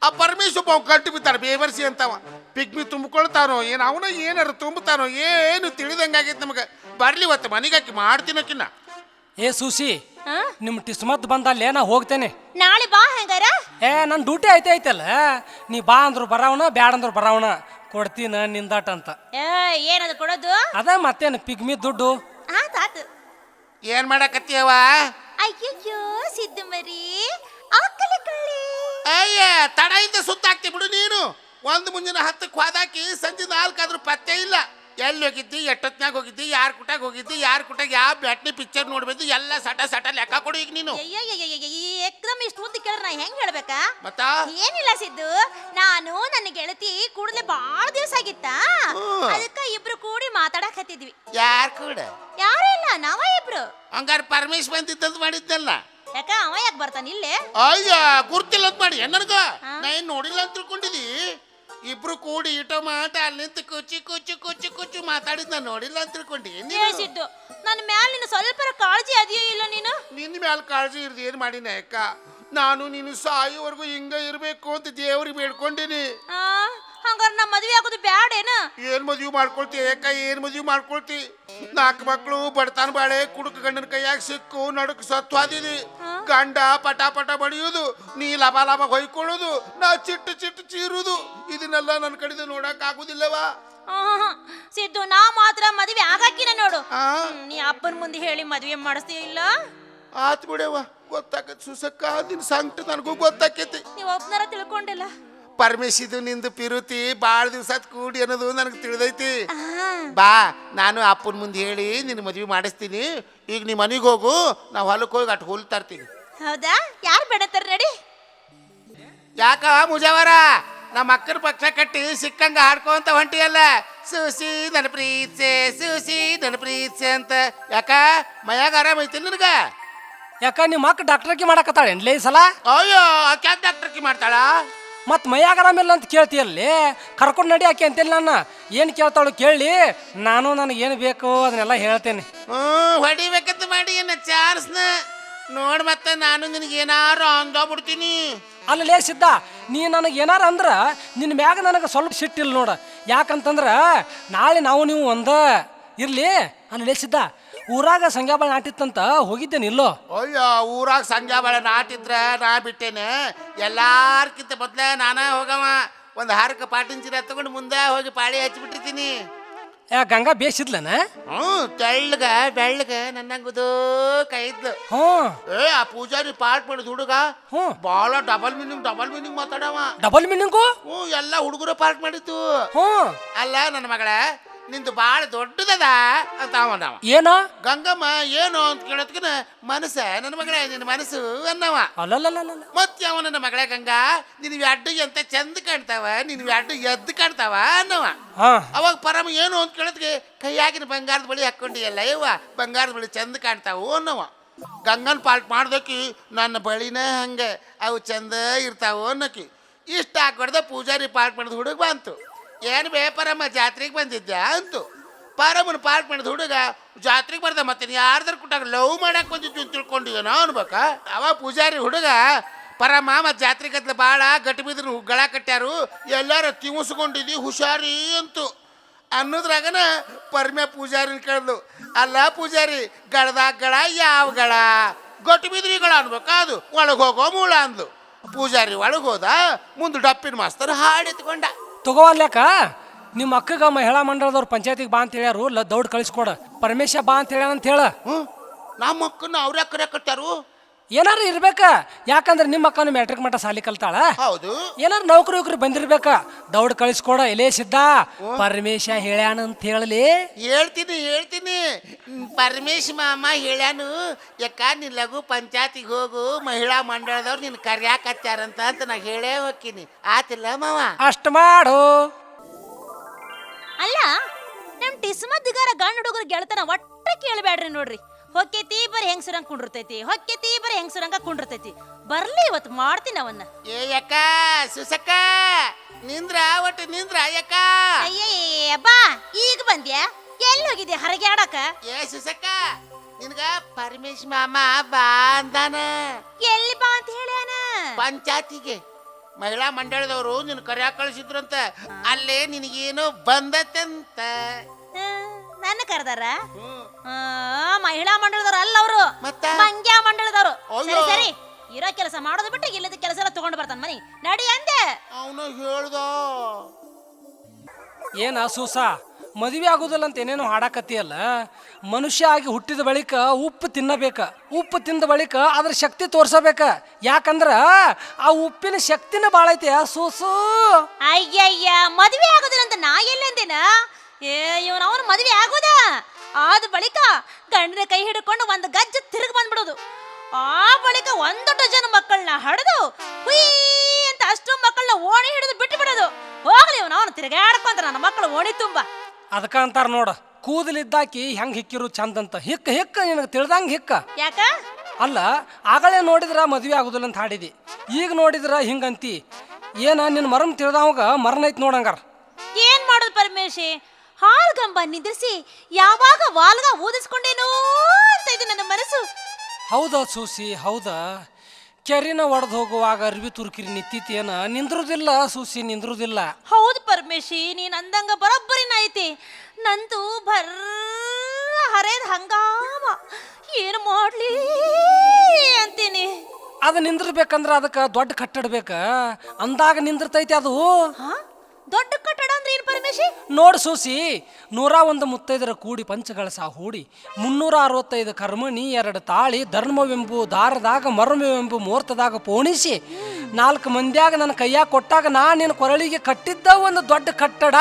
ಆ ಪರಮೇಶ್ವಪ್ಪ ಅವ್ ಕಟ್ಟಿ ಬಿತ್ತಾರ ಬೇವರ್ಸಿ ಅಂತವ. ಪಿಗ್ಮಿ ತುಂಬಿಕೊಳ್ತಾನೋ ಏನು, ಅವನ ಏನಾರು ತುಂಬುತ್ತಾನೋ ಏನು ತಿಳಿದಂಗಾಗೈತೆ ನಮಗೆ. ಬರ್ಲಿ ಇವತ್ತು ಮನೆಗಾಕಿ ಮಾಡ್ತೀನಕ್ಕಿನ್ನ. ಏ ಸೂಸಿ, ನಿಮ್ ಟಿಸ್ಮತ್ ಬಂದಲ್ಲೇ ನಾ ಹೋಗ್ತೇನೆ. ನಾಳೆ ಬಾ ಹೆಂಗಾರ. ನನ್ನ ಡ್ಯೂಟಿ ಐತಲ್ಲ, ನೀ ಬಾ ಅಂದ್ರು ಬರಾವಣ, ಬ್ಯಾಡ ಅಂದ್ರು ಬರಾವಣ, ಕೊಡ್ತೀನ ನಿಂದಾಟ ಅಂತ. ಏನದು ಕೊಡೋದು? ಅದ ಮತ್ತೇನು ಪಿಗ್ಮಿ ದುಡ್ಡು. ಆತು. ಏನ್ ಮಾಡಕತ್ತೀಯವ? ಅಯ್ಯಯ್ಯೋ ಸಿದ್ದು ಮರಿ ಆಕಲಿ ಕಳ್ಳಿ. ಅಯ್ಯ, ತಡೆಯಿಂದ ಸುತ್ತಾಕ್ತಿ ಬಿಡು ನೀನು. ಒಂದು ಮುಂಜಾನೆ 10ಕ್ಕೆ ಹೋದಾಕಿ ಸಂಜೆ 4 ಆದ್ರೂ ಪತ್ತೆ ಇಲ್ಲ. ಎಲ್ಲಿ ಹೋಗಿದ್ದಿ, ಎಷ್ಟೊತ್ನಾಗ ಹೋಗಿದ್ದಿ, ಯಾರ ಕುಟಾಗ ಹೋಗಿದ್ದಿ, ಯಾರ ಕುಟಾಗ ಯಾವ ಬ್ಯಾಟ್ನಿ ಪಿಕ್ಚರ್ ನೋಡ್ಬೇಕು, ಎಲ್ಲ ಸಟ ಲೆಕ್ಕ ಕೊಡು ಈಗ ನೀನು. ಏಕ್ದಮ್ ಇಷ್ಟು ಉದ್ದ ಕೇಳ್ರ ನಾ ಹೆಂಗ್ ಹೇಳ್ಬೇಕಾ? ಮತ್ತ ಏನಿಲ್ಲ ಸಿದ್ದು, ನಾನು ನನ್ನ ಗೆಳತಿ ಕೂಡಲೇ ಬಾಳ ದಿವಸ ಆಗಿತ್ತ, ಅದಕ್ಕ ಇಬ್ರು ಕೂಡಿ ಮಾತಾಡಕ್ ಹತ್ತಿದ್ವಿ. ಯಾರ ಕೂಡ? ಯಾರು ಇಲ್ಲ, ನಾವ ಇಬ್ರು. ಹಂಗಾರ ಪರಮೇಶ್ ಬಂದಿದ್ದಂತ ಮಾಡಿದ್ನಲ್ಲ. ಯಾಕ ಅವ ಯಾಕೆ ಬರ್ತಾನ ಇಲ್ಲೇ? ಅಯ್ಯ, ಗುರ್ತಿಲ್ಲ ಅಂತ ಮಾಡಿ ನನಗ. ನಾ ಏನ್ ನೋಡಿಲ್ಲ ಅಂತ ತಿಳ್ಕೊಂಡಿದ್ದಿ? ಇಬ್ರು ಕೂಡಿ ಇಟೋ ಮಾಟ ಅಲ್ಲಿ ನಿಂತು ಕುಚ್ಚು ಮಾತಾಡಿದ್ ನಾನು ನೋಡಿಲ್ಲ ಅಂತ ತಿಳ್ಕೊಂಡಿ. ಸಿದ್ದು, ನನ್ನ ಮ್ಯಾಲ ನೀನು ಸ್ವಲ್ಪ ಕಾಳಜಿ ಅದೆಯೋ ಇಲ್ಲ ನೀನು? ನಿನ್ನ ಮ್ಯಾಲ ಕಾಳಜಿ ಇರ್ದು ಏನ್ ಮಾಡಿನ ಅಕ್ಕ? ನಾನು ನೀನು ಸಾಯೋವರೆಗೂ ಹಿಂಗ ಇರ್ಬೇಕು ಅಂತ ದೇವ್ರಿಗೆ ಬೇಡ್ಕೊಂಡಿನಿ. ಹಂಗಾರ ನಾ ಮದ್ವೆ ಆಗೋದು ಬ್ಯಾಡೇನ? ಏನ್ ಮದ್ವಿ ಮಾಡ್ಕೊಳ್ತಿ ಅಕ್ಕ? ಏನ್ ಮದ್ವಿ ಮಾಡ್ಕೊಳ್ತಿ? 4 ಮಕ್ಳು ಬಡತಾನ ಬಾಳೆ ಕುಡುಕ ಗಂಡನ ಕೈಯಾಗ ಸಿಕ್ಕು ನಡುಕ್ ಸತ್ವಾದಿದಿ. ಗಂಡ ಪಟ ಬಡಿಯುವುದು, ನೀ ಲಬ ಹೊಯ್ಕೊಳ್ಳೋದು, ನಾ ಚಿಟ್ಟು ಚೀರುದು. ಇದನ್ನೆಲ್ಲ ನನ್ನ ಕಡೆದು ನೋಡಕ್ ಆಗುದಿಲ್ಲವಾ? ಸಿದ್ದು, ನಾ ಮಾತ್ರ ಮದ್ವೆ ಆಗಾಕಿನ ನೋಡು. ನೀ ಅಪ್ಪನ ಮುಂದೆ ಹೇಳಿ ಮದ್ವೆ ಮಾಡಿಸ್ತೀಯ ಇಲ್ಲ? ಆತ್ ಬಿಡವ, ಗೊತ್ತಾಕತ್ ಸುಸಕ್ಕ. ನಿನ್ ಸಂಕಟ ನನಗೂ ಗೊತ್ತಾಕೈತಿ. ನೀವ್ ಒಬ್ನಾರ ತಿಳ್ಕೊಂಡಿಲ್ಲ. ಪರಮೇಶಿದು ನಿಂದು ಪಿರುತಿ ಭಾಳ ದಿವಸ ಕೂಡಿ ಅನ್ನೋದು ನನಗೆ ತಿಳಿದೈತಿ. ಬಾ, ನಾನು ಅಪ್ಪನ ಮುಂದೆ ಹೇಳಿ ನಿನ್ನ ಮದ್ವೆ ಮಾಡಿಸ್ತೀನಿ. ಈಗ ನೀ ಮನೆಗೆ ಹೋಗು, ನಾವು ಹೊಲಕ್ಕೆ ಹೋಗಿ ಅಟ್ ಹುಲ್ ತರ್ತೀನಿ. ಹೌದಾ? ಯಾರು ಬೇಡತ್ತಾರ ನಡಿ. ಯಾಕ ಮುಜಾವರ, ನಮ್ಮ ಅಕ್ಕನ ಪಕ್ಷ ಕಟ್ಟಿ ಸಿಕ್ಕಂಗ ಹಾಡ್ಕೊಂತ ಹೊಂಟಿಯಲ್ಲ, ಸೂಸಿ ನನ್ನ ಪ್ರೀತ್ಸೆ ಅಂತ. ಯಾಕ ಮೈಯಾಗ ಆರಾಮೈತಿ ನಿನಗ? ಯಾಕ ನಿಮ್ಮ ಅಕ್ಕ ಡಾಕ್ಟರ್ಕಿ ಮಾಡಕತ್ತಾಳೆ ಏನ್ಲೇ ಈ ಸಲ? ಅಯ್ಯೋ, ಕ್ಯಾಬ್ ಡಾಕ್ಟರ್ಕಿ ಮಾಡ್ತಾಳ? ಮತ್ತು ಮೈಯಾಗ ಆರಾಮಿಲ್ಲ ಅಂತ ಕೇಳ್ತೀಯಲ್ಲಿ ಕರ್ಕೊಂಡು ನಡಿ ಆಕೆ ಅಂತೇಳಿ ನಾನು ಏನು ಕೇಳ್ತಾಳು ಕೇಳಿ ನಾನು ನನಗೇನು ಬೇಕು ಅದನ್ನೆಲ್ಲ ಹೇಳ್ತೇನೆ. ಹೊಡಿಬೇಕಂತ ಮಾಡಿ ಏನ ಚಾನ್ಸ್ನ ನೋಡ್ ಮತ್ತೆ ನಾನು ನಿನಗೆ ಏನಾರು ಅಂದೋಗ್ಬಿಡ್ತೀನಿ. ಅಲ್ಲೇ ಸಿದ್ಧ ನೀ ನನಗೆ ಏನಾರ ಅಂದ್ರೆ ನಿನ್ನ ಮ್ಯಾಗ ನನಗೆ ಸ್ವಲ್ಪ ಸಿಟ್ಟಿಲ್ಲ ನೋಡ. ಯಾಕಂತಂದ್ರೆ ನಾಳೆ ನಾವು ನೀವು ಒಂದ ಇರಲಿ. ಅಲ್ಲೇ ಸಿದ್ಧ ಊರಾಗ ಸಂಗ್ಯಾಬಾಳ ನಾಟಿತ್ತಂತ ಹೋಗಿದ್ದೇನೆ ಇಲ್ಲೋ? ಅಯ್ಯೋ ಊರಾಗ ಸಂಜೆ ಬಾಳೆ ನಾಟಿದ್ರ ನಾ ಬಿಟ್ಟೇನೆ. ಎಲ್ಲಾರ್ಕಿಂತ ಮೊದ್ಲೇ ನಾನೇ ಹೋಗವ. ಒಂದು ಹಾರಕ್ಕೆ ಪಾಟಿನ ಚೀರ ತಗೊಂಡು ಮುಂದೆ ಹೋಗಿ ಪಾಳಿ ಹಚ್ಚಿಬಿಟ್ಟಿರ್ತೀನಿ. ಗಂಗಾ ಬೇಸಿದ್ಲನ? ತೆಳ್ಳಗ ಬೆಳ್ಳಗ ನನ್ನಂಗುದು ಕೈದ್ಲು. ಆ ಪೂಜಾರಿ ಪಾಟ್ ಮಾಡಿದ ಹುಡುಗ ಬಾಳ ಡಬಲ್ ಮೀನಿಂಗ್ ಮಾತಾಡವ. Double meaning? ಎಲ್ಲ ಹುಡುಗರು ಪಾರ್ಟ್ ಮಾಡಿತ್ತು. ಅಲ್ಲ ನನ್ನ ಮಗಳ ನಿಂದು ಬಾಳ ದೊಡ್ಡದದ ಅಂತ ಅವನವ. ಏನೋ ಗಂಗಮ್ಮ ಏನು ಅಂತ ಕೇಳೋದ್ಕಿನ ಮನಸ್ಸ ನನ್ನ ಮಗಳೇ ನಿನ್ನ ಮನಸ್ಸು ಅನ್ನವ. ಮತ್ತೆ ಅವ ನನ್ನ ಮಗಳೇ ಗಂಗಾ ನಿನ್ ಅಡ್ಡು ಎಂತ ಚಂದ ಕಾಣ್ತಾವ, ನಿನ್ ಅಡ್ಡು ಎದ್ದು ಕಾಣ್ತಾವ ಅನ್ನವ. ಅವಾಗ ಪರಮ ಏನು ಅಂತ ಕೇಳೋದ್ಗೆ ಕೈಯಾಗಿನ ಬಂಗಾರದ ಬಳಿ ಹಾಕೊಂಡಿಯಲ್ಲ ಯವ್ವ ಬಂಗಾರದ ಬಳಿ ಚಂದ ಕಾಣ್ತಾವು ಅನ್ನವ. ಗಂಗನ್ ಪಾಲ್ಟ್ ಮಾಡ್ದೋಕಿ ನನ್ನ ಬಳಿನ ಹಂಗೆ ಅವು ಚಂದ ಇರ್ತಾವು ಅನ್ನೋಕಿ. ಇಷ್ಟ ಹಾಕೊಡ್ದ ಪೂಜಾರಿ ಪಾಲ್ಟ್ ಮಾಡಿದ ಹುಡುಗ ಬಂತು. ಏನು ಬೇ ಪರಮ್ಮ ಜಾತ್ರೆಗೆ ಬಂದಿದ್ದೆ ಅಂತು. ಪರಮ್ಮನ ಪಾರ್ಟ್ ಮಾಡಿದ ಹುಡುಗ ಜಾತ್ರೆಗೆ ಬರ್ದ ಮತ್ತೆ ಯಾರ್ದಾರು ಕೊಟ್ಟಾಗ ಲವ್ ಮಾಡಕ್ಕೆ ಬಂದಿದ್ದು ಅಂತ ತಿಳ್ಕೊಂಡಿದ್ದೇನೋ ಅನ್ಬೇಕ. ಅವ ಪೂಜಾರಿ ಹುಡುಗ ಪರಮ್ಮ ಮತ್ತು ಜಾತ್ರೆಗೆ ಗದ್ಲ ಭಾಳ ಗಟ್ಟಿ ಬಿದ್ರು ಗಳ ಕಟ್ಟ್ಯಾರು ಎಲ್ಲಾರು ತಿವಸ್ಕೊಂಡಿದ್ದಿ ಹುಷಾರಿ ಅಂತು ಅನ್ನೋದ್ರಾಗನ ಪರಮೆ ಪೂಜಾರಿನ ಕೇಳಿದ್ಲು, ಅಲ್ಲ ಪೂಜಾರಿ ಗಳದಾಗ ಗಳ ಯಾವ ಗಳ ಗಟ್ಟಿ ಬಿದ್ರಿ ಗಳ ಅನ್ಬೇಕ ಅದು ಒಳಗೆ ಹೋಗೋ ಮೂಳ ಅಂದ್ಲು. ಪೂಜಾರಿ ಒಳಗೆ ಹೋದ. ಮುಂದೆ ಡಪ್ಪಿನ ಮಾಸ್ತರ್ ಹಾಡೆತ್ಕೊಂಡ. ತಗೋವನ್ಲಕ್ಕ ನಿಮ್ಮ ಅಕ್ಕಗ ಮಹಿಳಾ ಮಂಡಳದವ್ರು ಪಂಚಾಯತಿಗೆ ಬಾ ಅಂತ ಹೇಳ್ಯಾರು. ದೌಡ್ ಕಳಿಸ್ಕೊಡ ಪರಮೇಶ ಬಾ ಅಂತ ಹೇಳ್ಯಾನ ಅಂತ ಹೇಳ. ನಮ್ಮ ಅಕ್ಕನ ಅವ್ರ ಕರೆ ಕಟ್ಟಾರು. ಏನಾರು ಇರ್ಬೇಕ. ಯಾಕಂದ್ರೆ ನಿಮ್ಮ ಅಕ್ಕನ ಮ್ಯಾಟ್ರಿಕ್ ಮಟ್ಟ ಸಾಲಿ ಕಲ್ತಾಳ. ಹೌದು. ಏನಾರು ನೌಕರಿ ಬಂದಿರ್ಬೇಕ. ದೌಡ್ ಕಳಿಸ್ಕೊಡ. ಎಲೆ ಸಿದ್ಧ ಪರಮೇಶ ಹೇಳ್ಯಾನ ಅಂತ ಹೇಳಲಿ. ಹೇಳ್ತೀನಿ ಪರಮೇಶ್ ಮಾಮ ಹೇಳ್ಯಾನು. ಯಾಕ ನೀನ್ ಲಘು ಪಂಚಾಯತಿಗೆ ಹೋಗು ಮಹಿಳಾ ಮಂಡಳದವ್ರು ನಿನ್ ಕರ್ಯಾಕತ್ಯಾರಂತ ಅಂತ ನಾ ಹೇಳೇ ಹೋಗ್ತೀನಿ. ಆತಿಲ್ಲ ಮಾವ? ಅಷ್ಟ ಮಾಡು. ಅಲ್ಲ ನಮ್ ಟಿಸ್ಮದ್ದಿಗಾರ ಗಂಡ ಹುಡುಗರು ಗೆಳತನ ಒಟ್ಟ ಕೇಳಬೇಡ್ರಿ ನೋಡ್ರಿ. ಹೊಕ್ಕೇತಿ ಬರೀ ಹೆಂಗಸರಂಗ ಕುಂಡಿರ್ತೈತಿ, ಹೊಕ್ಕೇತಿ ಬರೀ ಹೆಂಗಸರಂಗ ಕುಂಡಿರ್ತೈತಿ. ಬರ್ಲಿ ಇವತ್ತು ಮಾಡ್ತೀನಿ ಅವನ್ನ. ಏ ಯಕ್ಕ ಸುಸಕ್ಕ ನಿಂದ್ರ ಒಟ್ಟು ನಿಂದ್ರ ಯಕ್ಕ. ಅಯ್ಯಬ್ಬಾ ಈಗ ಬಂದ್ಯಾ? ಎಲ್ಲಿ ಹೋಗಿದ್ಯಾ ಹೊರಗೆ ಆಡಕ? ಏ ಸುಸಕ್ಕ ನಿನ್ಗ ಪರಮೇಶ್ ಮಾಮ ಬಾ ಅಂದಾನ. ಎಲ್ಲಿ ಬಾ ಅಂತ ಹೇಳ್ಯಾನ? ಪಂಚಾಯತಿಗೆ ಮಹಿಳಾ ಮಂಡಳದವರು ನಿನ್ ಕರ್ಯಾಕ ಕಳಿಸಿದ್ರಂತ. ಅಲ್ಲೇ ನಿನಗೇನು ಬಂದತ್ತಂತ. ನನ್ನ ಕರೆದಾರ? ಮಹಿಳಾ ಮಂಡಳದವ್ರು ಅಲ್ಲ ಅವರು, ಮತ್ತ ಮಂಗ್ಯಾ ಮಂಡಳದವ್ರು. ಸರಿ ಸರಿ ಇರೋ ಕೆಲಸ ಮಾಡೋದು ಬಿಟ್ಟು ಇಲ್ಲದ ಕೆಲಸ ಎಲ್ಲ ತಗೊಂಡು ಬರ್ತಾನ ಮನಿ ನಡಿ ಅಂದೆ. ಅವನು ಹೇಳ್ದ ಏನ ಸೂಸ ಮದುವೆ ಆಗೋದಿಲ್ಲ ಅಂತ ಏನೇನೋ ಹಾಡಾಕತ್ತಿಯಲ್ಲ. ಮನುಷ್ಯ ಆಗಿ ಹುಟ್ಟಿದ ಬಳಿಕ ಉಪ್ಪು ತಿನ್ನಬೇಕ. ಉಪ್ಪು ತಿಂದ ಬಳಿಕ ಅದ್ರ ಶಕ್ತಿ ತೋರ್ಸಬೇಕ. ಯಾಕಂದ್ರ ಆ ಉಪ್ಪಿನ ಶಕ್ತಿನ ಭಾಳ ಐತಿ ಸೂಸು. ಅಯ್ಯಯ್ಯ ಮದುವೆ ಆಗೋದಿಲ್ಲ ಅಂತ ನಾ ಎಲ್ಲಂದೇನ? ಇವನು ಅವನು ಮದುವೆ ಆಗೋದ ಆದ ಬಳಿಕ ಗಂಡನ ಕೈ ಹಿಡ್ಕೊಂಡು ಒಂದು ಗಜ್ಜ ತಿರುಗಿ ಬಂದ್ಬಿಡೋದು. ಆ ಬಳಿಕ ಒಂದು ಡಜನ್ ಮಕ್ಕಳನ್ನ ಹಡ್ದು ಹುಯ್ ಅಂತ ಅಷ್ಟು ಮಕ್ಕಳನ್ನ ಓಣಿ ಹಿಡಿದು ಬಿಟ್ಟು ಬಿಡೋದು. ಹೋಗ್ಲಿ ಇವನು ಅವನು ತಿರುಗಾಡ್ಕೊಂತ ನನ್ನ ಮಕ್ಕಳು ಓಣಿ ತುಂಬ. ಅದಕ್ಕ ಅಂತಾರ ನೋಡ, ಕೂದಲಿದ್ದಾಕಿ ಹೆಂಗ್ ಹಿಕ್ಕಿರು ಚಂದ ಅಂತ. ಹಿಕ್ಕ ಹಿಕ್ಕ ನಿನಗೆ ತಿಳ್ದಂಗ ಹಿಕ್ಕ. ಯಾಕ? ಅಲ್ಲ ಆಗಲೇ ನೋಡಿದ್ರ ಮದ್ವೆ ಆಗುದಿಲ್ಲ ಅಂತ ಹಾಡಿದಿ, ಈಗ ನೋಡಿದ್ರ ಹಿಂಗಂತಿ. ಏನ ನಿನ್ನ ಮರಮ್ ತಿಳ್ದವಾಗ ಮರಣ ಐತ್ ನೋಡಂಗಾರ. ಏನ್ ಮಾಡೋದು ಪರಮೇಶಿ? ಹಾಳ್ಗಂಬ ನಿದ್ರಿಸಿ ಯಾವಾಗ ವಾಲ್ಗ ಊದಿಸ್ಕೊಂಡೇನೋ ಅಂತ ಇದೆ ನನ್ನ ಮನಸ್ಸು. ಹೌದಾ ಸೂಸಿ ಹೌದ. ಕೆರಿನ ಒಡೆದು ಹೋಗುವಾಗ ಅರ್ವಿ ತುರ್ಕಿರಿ ನಿಂತಿತಿ ಏನ ನಿಂದ್ರುದಿಲ್ಲ ಸೂಸಿ, ನಿಂದ್ರುದಿಲ್ಲ. ಹೌದು ಪರಮೇಶಿ, ನೀನ್ ಅಂದಂಗ ಬರೋಬ್ಬರಿನ ಐತಿ. ನಂದು ಬರ್ರ ಹರೇದ್ ಹಂಗಾಮ ಏನು ಮಾಡ್ಲಿ ಅಂತೀನಿ. ಅದು ನಿಂದ್ರಬೇಕಂದ್ರ ಅದಕ್ಕೆ ದೊಡ್ಡ ಕಟ್ಟಡ ಬೇಕ. ಅಂದಾಗ ನಿಂದಿರ್ತೈತಿ ಅದು. ದೊಡ್ಡ ಕಟ್ಟಡ ಅಂದ್ರೆ ಏನು ಪರಮೇಶಿ? ನೋಡ್ ಸೂಸಿ, 101 ಮುತ್ತೈದರ ಕೂಡಿ ಪಂಚಗಳಸ ಹೂಡಿ 365 ಕರ್ಮಣಿ 2 ತಾಳಿ ಧರ್ಮವೆಂಬು ದಾರದಾಗ ಮರ್ಮವೆಂಬು ಮುಹೂರ್ತದಾಗ ಪೋಣಿಸಿ 4 ಮಂದ್ಯಾಗ ನನ್ನ ಕೈಯಾಗ ಕೊಟ್ಟಾಗ ನಾ ನಿನ್ನ ಕೊರಳಿಗೆ ಕಟ್ಟಿದ್ದ ಒಂದು ದೊಡ್ಡ ಕಟ್ಟಡ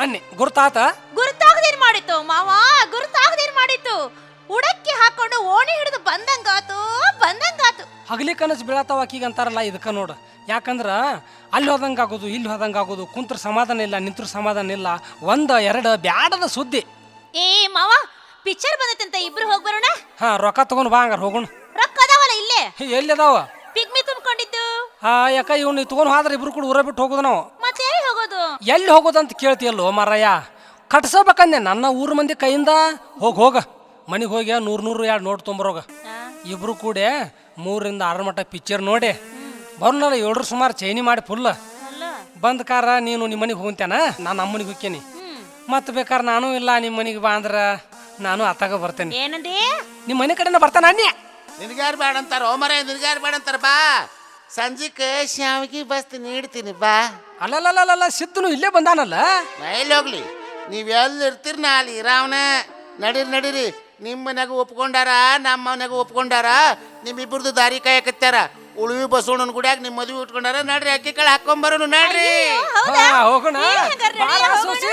ಅನ್ನಿ. ಗುರ್ತಾತ? ಗುರ್ತಾಗದೇನ್ ಮಾಡಿತ್ತು ಮಾವ? ಗುರ್ತಾಗದೇನ್ ಮಾಡಿತ್ತು? ಉಡಕ್ಕಿ ಹಾಕೊಂಡು ಓಣಿ ಹಿಡಿದು ಬಂದಂಗಾತು. ಹಗಲಿ ಕನಸು ಬೀಳತಾವ ಆಕಿಗೆ ಅಂತಾರಲ್ಲ ಇದಕ್ಕ ನೋಡು. ಯಾಕಂದ್ರ ಅಲ್ಲಿ ಹೋದಂಗೆ ಆಗೋದು ಇಲ್ಲಿ ಹೋದಂಗೆ ಆಗೋದು. ಕುಂತ್ರ ಸಮಾಧಾನ ಇಲ್ಲ, ನಿಂತ್ರ ಸಮಾಧಾನ ಇಲ್ಲ. 1 2 ಬ್ಯಾಡದ ಸುದ್ದಿ. ಏ ಮಾವ ಪಿಕ್ಚರ್ ಬಂದೈತಂತ ಇಬ್ರು ಹೋಗಿ ಬರೋಣ. ರೊಕ್ಕ ತಗೊಂಡು ಬಾ ಹಂಗಾರ ಹೋಗೋಣ. ರೊಕ್ಕ ಅದಾವಲ್ಲ ಇಲ್ಲೇ. ಎಲ್ಲಿ ಅದಾವ? ಪಿಗ್ಮಿ ತುಂಬಿಕೊಂಡಿದ್ದು. ಯಾಕ ಇವ್ನು ಇತ್ಕೊಂಡು ಹೋದ್ರೆ ಇಬ್ರು ಕೂಡ ಊರ ಬಿಟ್ಟು ಹೋಗೋದು ನಾವು. ಮತ್ತೆ ಎಲ್ಲಿ ಹೋಗೋದು? ಎಲ್ಲಿ ಹೋಗೋದಂತ ಕೇಳ್ತಿಯಲ್ಲೋ ಮಾರಾಯ, ಕಟ್ಸಬೇಕಂದೆ ನನ್ನ ಊರ ಮಂದಿ ಕೈಯಿಂದ. ಹೋಗ ಮನೆಗೆ ಹೋಗಿ 100 ನೋಟ್ ತೊಂಬರೋಗ. ಇಬ್ರು ಕೂಡ 3-6 ಮಟ್ಟ ಪಿಕ್ಚರ್ ನೋಡಿ ಬರ್ನಲ್ಲ. 7 ಸುಮಾರು ಚೈನಿ ಮಾಡಿ ಫುಲ್ ಬಂದ್ ಕಾರ ನೀನು ನಿಮ್ಮ ಮನೆಗೆ ಹೋಗ್ತೇನ, ನಾನು ಅಮ್ಮನಿಗೆ ಹೋಗ್ತೇನೆ. ಮತ್ತೆ ಬೇಕಾದ್ರೆ ನಾನು ಇಲ್ಲ ನಿಮ್ಮ ಮನೆಗೆ ಬಾ ಅಂದ್ರೆ ನಾನು ಅತ್ತಾಗ ಬರ್ತೇನೆ. ಏನಂದಿ? ನಿಮ್ಮ ಮನೆ ಕಡೆನ ಬರ್ತಾನ ಅನ್ನಿ. ನಿನಗ್ಯಾರು ಬೇಡ ಅಂತಾರ ಮರ, ನಿನಗ್ಯಾರು ಬೇಡ ಅಂತಾರ. ಬಾ ಸಂಜಿಕೆ ಶಾವಿಗೆ ಬಸ್ತಿ ನೀಡ್ತೀನಿ ಬಾ. ಅಲ್ಲಲ್ಲ ಸಿದ್ಧನು ಇಲ್ಲೇ ಬಂದಾನಲ್ಲ. ನಾ ಎಲ್ಲಿ ಹೋಗ್ಲಿ, ನೀವು ಎಲ್ಲಿ ಇರ್ತೀರಿ ನಾ ಅಲ್ಲಿ ಇರಾವನ. ನಡೀರಿ ನಿಮ್ಮ ಮನೆಗೂ ಒಪ್ಕೊಂಡಾರ, ನಮ್ಮ ಮನೆಗೂ ಒಪ್ಕೊಂಡಾರ. ನಿಮ್ಮಿಬ್ಬರದು ದಾರಿ ಕಾಯಕತ್ತಾರ. ಉಳುವಿ ಬಸವಣ್ಣನ ಗುಡಿಯಾಗ ನಿಮ್ಮ ಮದುವೆ ಉಟ್ಕೊಂಡಾರ. ನಡ್ರಿ ಅಕ್ಕಿ ಕಾಳು ಹಾಕೊಂಬರೋನು ನಡ್ರಿ. ಹೋಗೋಣ. ಬಾಳ ಸೊಸಿ.